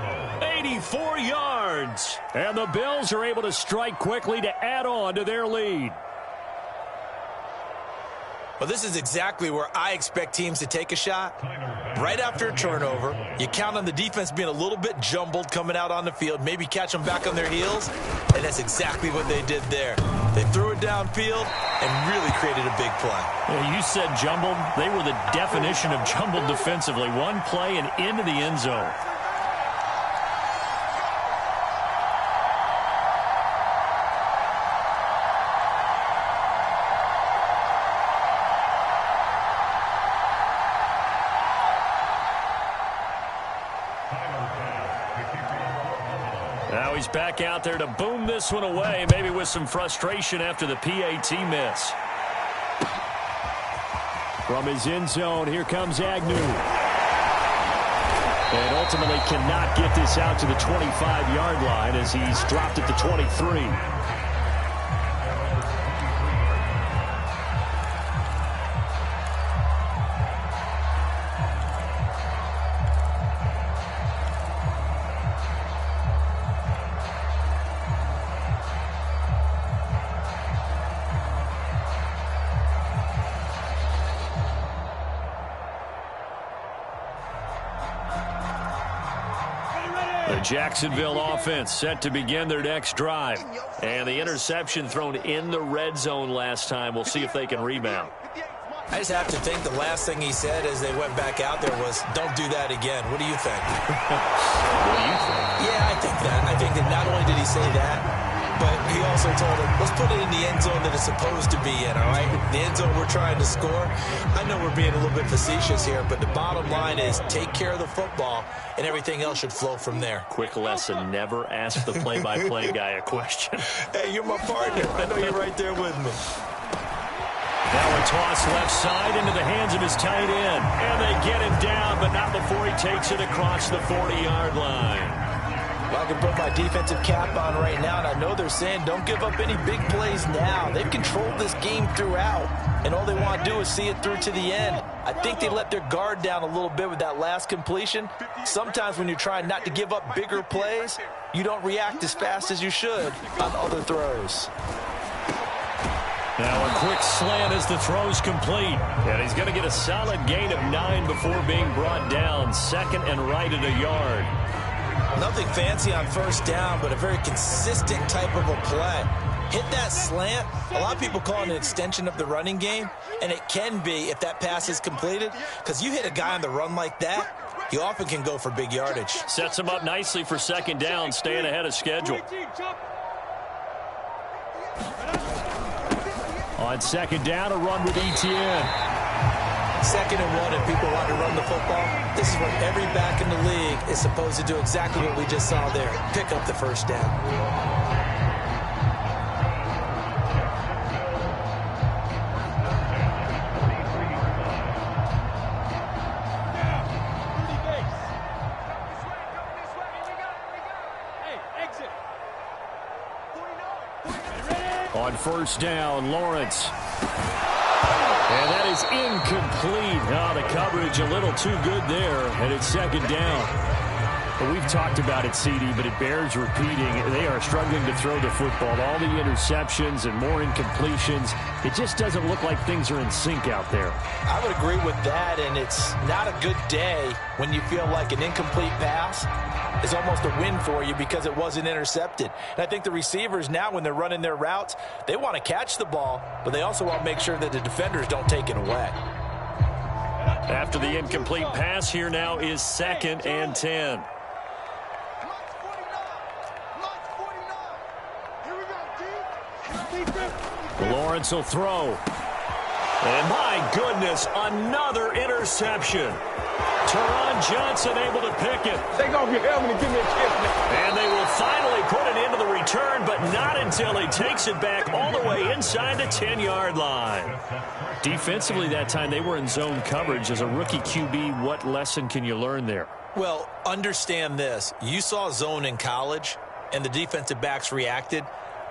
A: 84 yards. And the Bills are able to strike quickly to add on to their lead.
B: Well, this is exactly where I expect teams to take a shot. Right after a turnover, you count on the defense being a little bit jumbled coming out on the field, maybe catch them back on their heels, and that's exactly what they did there. They threw it downfield and really created a big play.
A: Well, you said jumbled. They were the definition of jumbled defensively. One play and into the end zone. Now he's back out there to boom this one away, maybe with some frustration after the PAT miss. From his end zone, here comes Agnew. And ultimately cannot get this out to the 25-yard line as he's dropped at the 23. The Jacksonville offense set to begin their next drive. And the interception thrown in the red zone last time. We'll see if they can rebound.
B: I just have to think the last thing he said as they went back out there was, don't do that again. What do you think?
A: What do you think?
B: Yeah, I think that. I think that not only did he say that, but he also told him, let's put it in the end zone that it's supposed to be in, all right? The end zone we're trying to score. I know we're being a little bit facetious here, but the bottom line is take care of the football, and everything else should flow from there.
A: Quick lesson, never ask the play-by-play guy a question.
B: Hey, you're my partner. I know you're right there with me.
A: Now a toss left side into the hands of his tight end. And they get him down, but not before he takes it across the 40-yard line.
B: Well, I can put my defensive cap on right now, and I know they're saying don't give up any big plays now. They've controlled this game throughout, and all they want to do is see it through to the end. I think they let their guard down a little bit with that last completion. Sometimes when you're trying not to give up bigger plays, you don't react as fast as you should on other throws.
A: Now a quick slant as the throw's complete. And he's going to get a solid gain of 9 before being brought down. Second and right at a yard.
B: Nothing fancy on first down, but a very consistent type of a play. Hit that slant. A lot of people call it an extension of the running game, and it can be if that pass is completed, because you hit a guy on the run like that, he often can go for big yardage.
A: Sets him up nicely for second down, staying ahead of schedule. On second down, a run with ETN.
B: Second and 1, and people want to run the football. This is what every back in the league is supposed to do, exactly what we just saw there. Pick up the first down.
A: On first down, Lawrence. And that is incomplete. Oh, the coverage a little too good there, and it's second down. But we've talked about it, CD, but it bears repeating. They are struggling to throw the football. All the interceptions and more incompletions. It just doesn't look like things are in sync out there.
B: I would agree with that, and it's not a good day when you feel like an incomplete pass is almost a win for you because it wasn't intercepted. And I think the receivers now, when they're running their routes, they want to catch the ball, but they also want to make sure that the defenders don't take it away.
A: After the incomplete pass, here now is second and 10. Lawrence will throw. And my goodness, another interception. Teron Johnson able to pick it.
D: Take off your helmet and give me a kiss, man.
A: And they will finally put it into the return, but not until he takes it back all the way inside the 10-yard line. Defensively that time, they were in zone coverage. As a rookie QB, what lesson can you learn there?
B: Well, understand this. You saw zone in college, and the defensive backs reacted,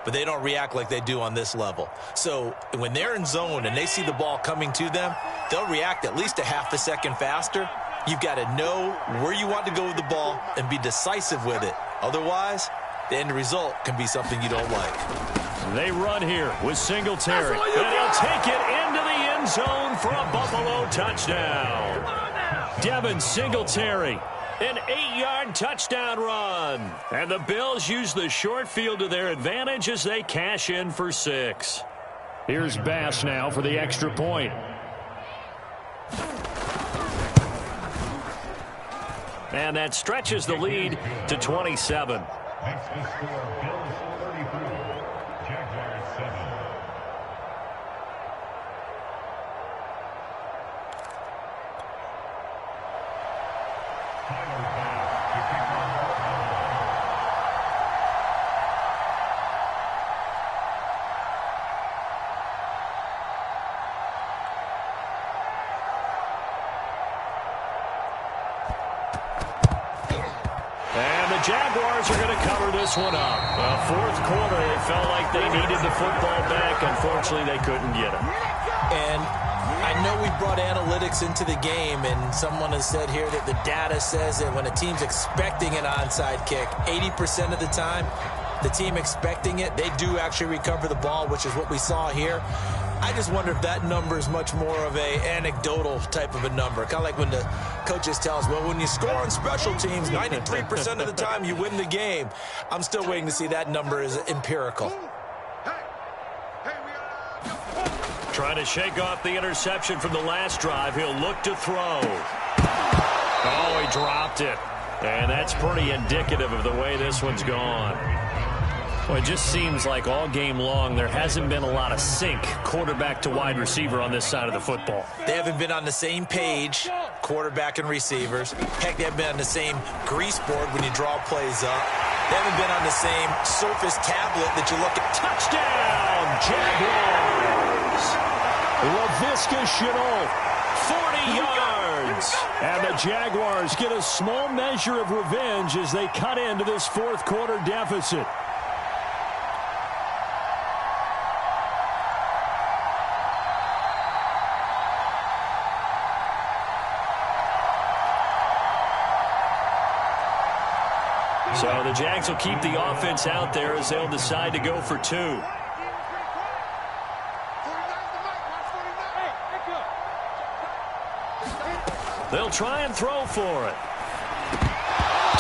B: but they don't react like they do on this level. So when they're in zone and they see the ball coming to them, they'll react at least a half a second faster. You've got to know where you want to go with the ball and be decisive with it. Otherwise, the end result can be something you don't like.
A: They run here with Singletary, and he'll take it into the end zone for a Buffalo touchdown. Devin Singletary, an 8-yard touchdown run. And the Bills use the short field to their advantage as they cash in for 6. Here's Bass now for the extra point. And that stretches the lead to 27. Jaguars are going to cover this one up. Fourth quarter, they felt like they needed the football back. Unfortunately, they couldn't get it.
B: And I know we brought analytics into the game, and someone has said here that the data says that when a team's expecting an onside kick, 80% of the time, the team expecting it, they do actually recover the ball, which is what we saw here. I just wonder if that number is much more of a anecdotal type of a number. Kind of like when the coaches tell us, well, when you score on special teams, 93% of the time you win the game. I'm still waiting to see that number is empirical.
A: Trying to shake off the interception from the last drive. He'll look to throw. Oh, he dropped it. And that's pretty indicative of the way this one's gone. Well, it just seems like all game long there hasn't been a lot of sync quarterback to wide receiver on this side of the football.
B: They haven't been on the same page, quarterback and receivers. Heck, they haven't been on the same grease board when you draw plays up. They haven't been on the same surface tablet that you look at.
A: Touchdown, Jaguars! Laviska Shenault, 40 yards. And the Jaguars get a small measure of revenge as they cut into this fourth quarter deficit. So the Jags will keep the offense out there as they'll decide to go for two. They'll try and throw for it.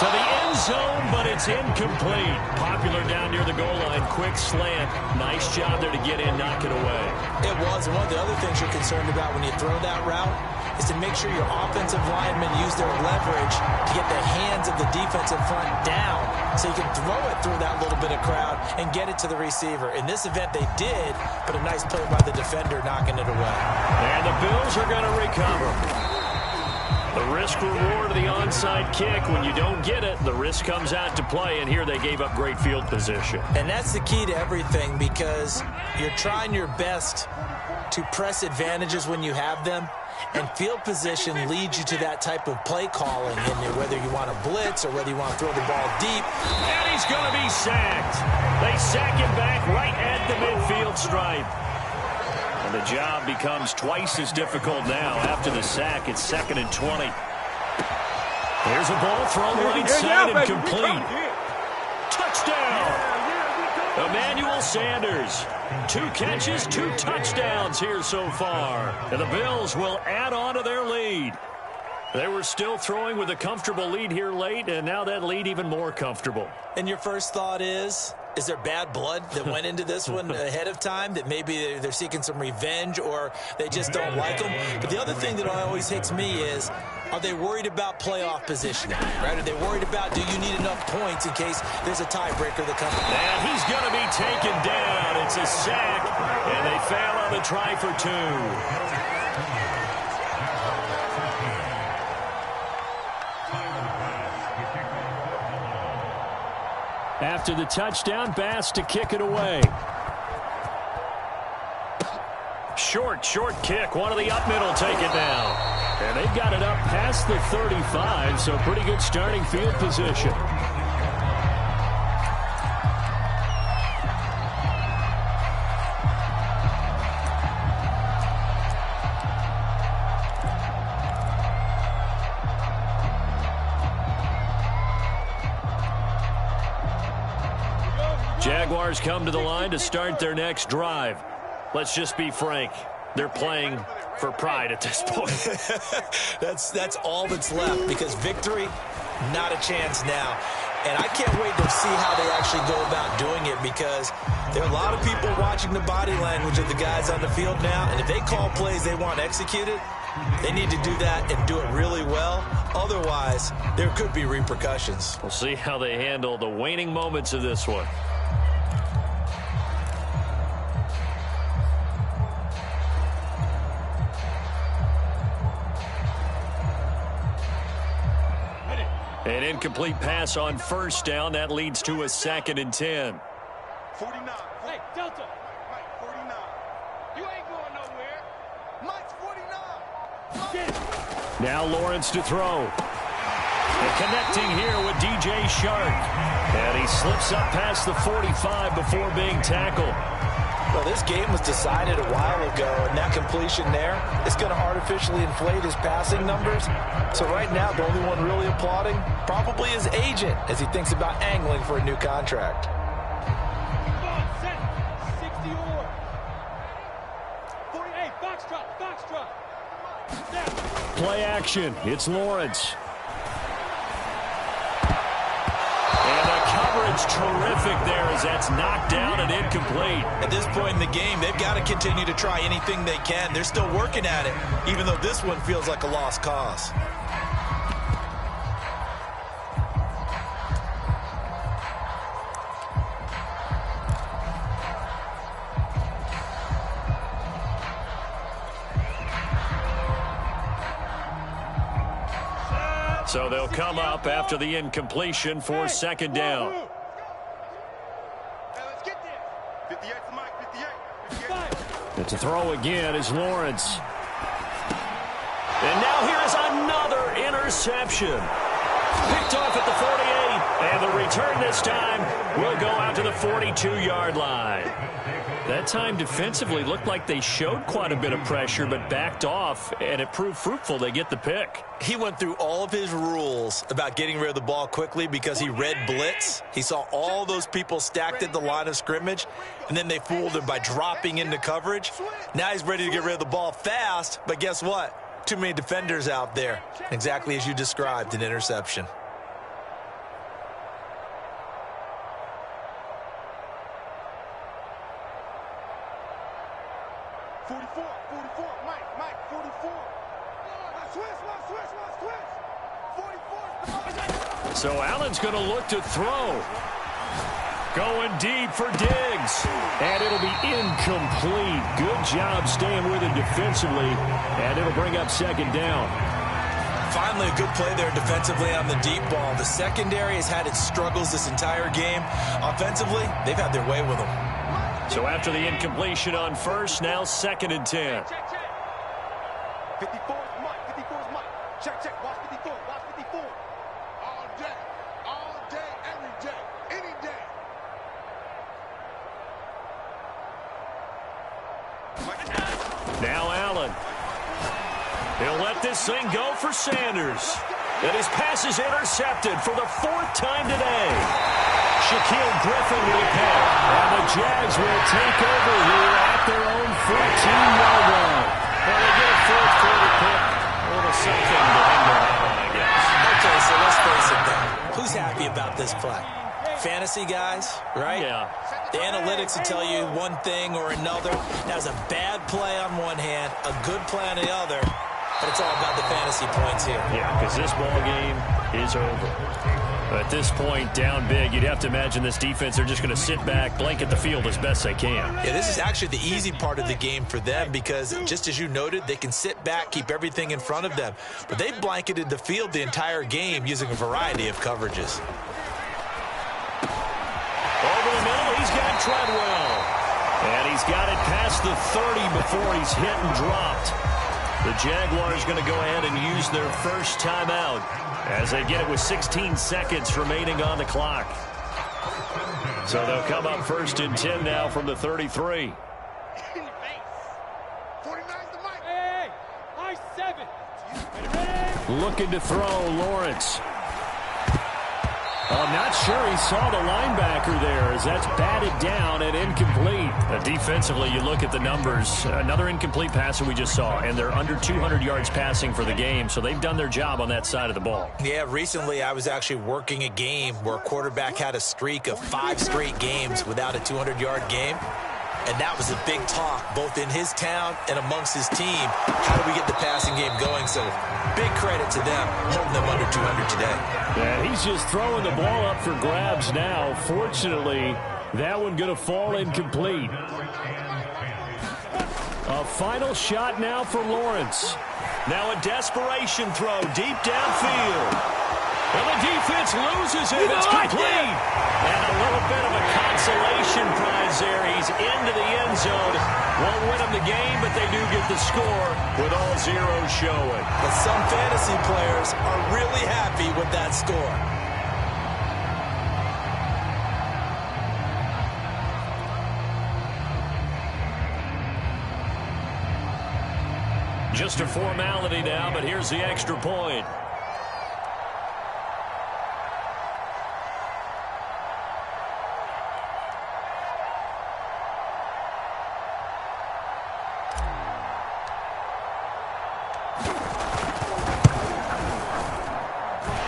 A: To the end zone, but it's incomplete. Popular down near the goal line. Quick slant. Nice job there to get in, knock it away.
B: It was. One of the other things you're concerned about when you throw that route is to make sure your offensive linemen use their leverage to get the hands of the defensive front down so you can throw it through that little bit of crowd and get it to the receiver. In this event, they did, but a nice play by the defender knocking it away.
A: And the Bills are going to recover. The risk-reward of the onside kick, when you don't get it, the risk comes out to play, and here they gave up great field position.
B: And that's the key to everything, because you're trying your best to press advantages when you have them, and field position leads you to that type of play calling, and whether you want to blitz or whether you want to throw the ball deep.
A: And he's going to be sacked. They sack him back right at the midfield stripe. And the job becomes twice as difficult now. After the sack, it's 2nd and 20. Here's a ball thrown right side and complete. Touchdown! Emmanuel Sanders. 2 catches, 2 touchdowns here so far. And the Bills will add on to their lead. They were still throwing with a comfortable lead here late, and now that lead even more comfortable.
B: And your first thought is there bad blood that went into this one ahead of time, that maybe they're seeking some revenge or they just don't like them? But the other thing that always hits me is, are they worried about playoff positioning? Right? Are they worried about, do you need enough points in case there's a tiebreaker that comes?
A: And he's going to be taken down. It's a sack, and they fail on the try for 2. After the touchdown, Bass to kick it away. Short kick. One of the up middle take it down. And they've got it up past the 35, so pretty good starting field position. Jaguars come to the line to start their next drive. Let's just be frank. They're playing for pride at this point.
B: That's all that's left, because victory, not a chance now. And I can't wait to see how they actually go about doing it, because there are a lot of people watching the body language of the guys on the field now, and if they call plays they want executed, they need to do that and do it really well. Otherwise, there could be repercussions.
A: We'll see how they handle the waning moments of this one. An incomplete pass on first down. That leads to a 2nd and 10.
C: 49. Hey, Delta. Mike, 49. You ain't going nowhere. Mike's 49.
A: Now Lawrence to throw. And connecting here with DJ Shark. And he slips up past the 45 before being tackled.
B: Well, this game was decided a while ago, and that completion there is going to artificially inflate his passing numbers. So right now, the only one really applauding probably his agent as he thinks about angling for a new contract.
A: Play action. It's Lawrence. And the coverage terrific there as that's knocked down and incomplete.
B: At this point in the game, they've got to continue to try anything they can. They're still working at it, even though this one feels like a lost cause.
A: So they'll come up after the incompletion for second down.
C: Hey, let's get there. 58 to Mike, 58.
A: And to throw again is Lawrence. And now here is another interception. Picked off at the 48, and the return this time will go out to the 42-yard line. That time defensively looked like they showed quite a bit of pressure but backed off, and it proved fruitful. They get the pick.
B: He went through all of his rules about getting rid of the ball quickly because he read blitz. He saw all those people stacked at the line of scrimmage, and then they fooled him by dropping into coverage. Now he's ready to get rid of the ball fast, but guess what? Too many defenders out there. Exactly as you described, an interception.
A: So Allen's going to look to throw. Going deep for Diggs. And it'll be incomplete. Good job staying with it defensively. And it'll bring up second down.
B: Finally, a good play there defensively on the deep ball. The secondary has had its struggles this entire game. Offensively, they've had their way with them.
A: So after the incompletion on first, now second and 10.
C: 54 is Mike. 54 is Mike. Check, check. Watch 54. Watch 54. All day, every day, any day.
A: Now Allen. He'll let this thing go for Sanders. And his pass is intercepted for the fourth time today. Shaquille Griffin with a pick. And the Jags will take over here at their own 14-yard line. Well, they get a fourth quarter pick. A little something to hang their hat on, I guess.
B: Okay, so let's face it then. Who's happy about this play? Fantasy guys, right?
A: Yeah.
B: The analytics will tell you one thing or another. That's a bad play on one hand, a good play on the other, but it's all about the fantasy points here.
A: Yeah, because this ball game is over. At this point, down big, you'd have to imagine this defense, they're just going to sit back, blanket the field as best they can.
B: Yeah, this is actually the easy part of the game for them because, just as you noted, they can sit back, keep everything in front of them. But they've blanketed the field the entire game using a variety of coverages.
A: Over the middle, he's got Treadwell. And he's got it past the 30 before he's hit and dropped. The Jaguars going to go ahead and use their first timeout as they get it with 16 seconds remaining on the clock. So they'll come up first and 10 now from the 33.
C: 49's the Mike. Hey, I-7.
A: Looking to throw, Lawrence. I'm not sure he saw the linebacker there as that's batted down and incomplete. Defensively, you look at the numbers. Another incomplete pass that we just saw, and they're under 200 yards passing for the game, so they've done their job on that side of the ball.
B: Yeah, recently I was actually working a game where a quarterback had a streak of 5 straight games without a 200-yard game. And that was a big talk, both in his town and amongst his team. How do we get the passing game going? So big credit to them, holding them under 200 today.
A: Yeah, he's just throwing the ball up for grabs now. Fortunately, that one going to fall incomplete. A final shot now for Lawrence. Now a desperation throw deep downfield. Well, the defense loses it. It's complete. And a little bit of a consolation prize there. He's into the end zone. Won't win them the game, but they do get the score with all zeros showing.
B: But some fantasy players are really happy with that score.
A: Just a formality now, but here's the extra point.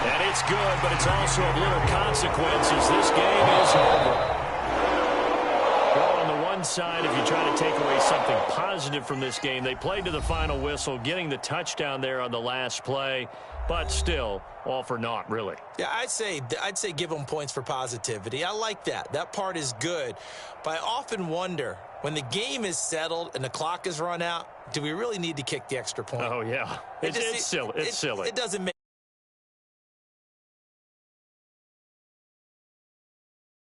A: And it's good, but it's also of little consequences. This game is over. Side, if you try to take away something positive from this game, they played to the final whistle, getting the touchdown there on the last play, but still all for naught, really.
B: Yeah, I'd say give them points for positivity. I like that. That part is good. But I often wonder, when the game is settled and the clock is run out, do we really need to kick the extra point?
A: Oh, yeah. It's silly. It's silly.
B: It doesn't make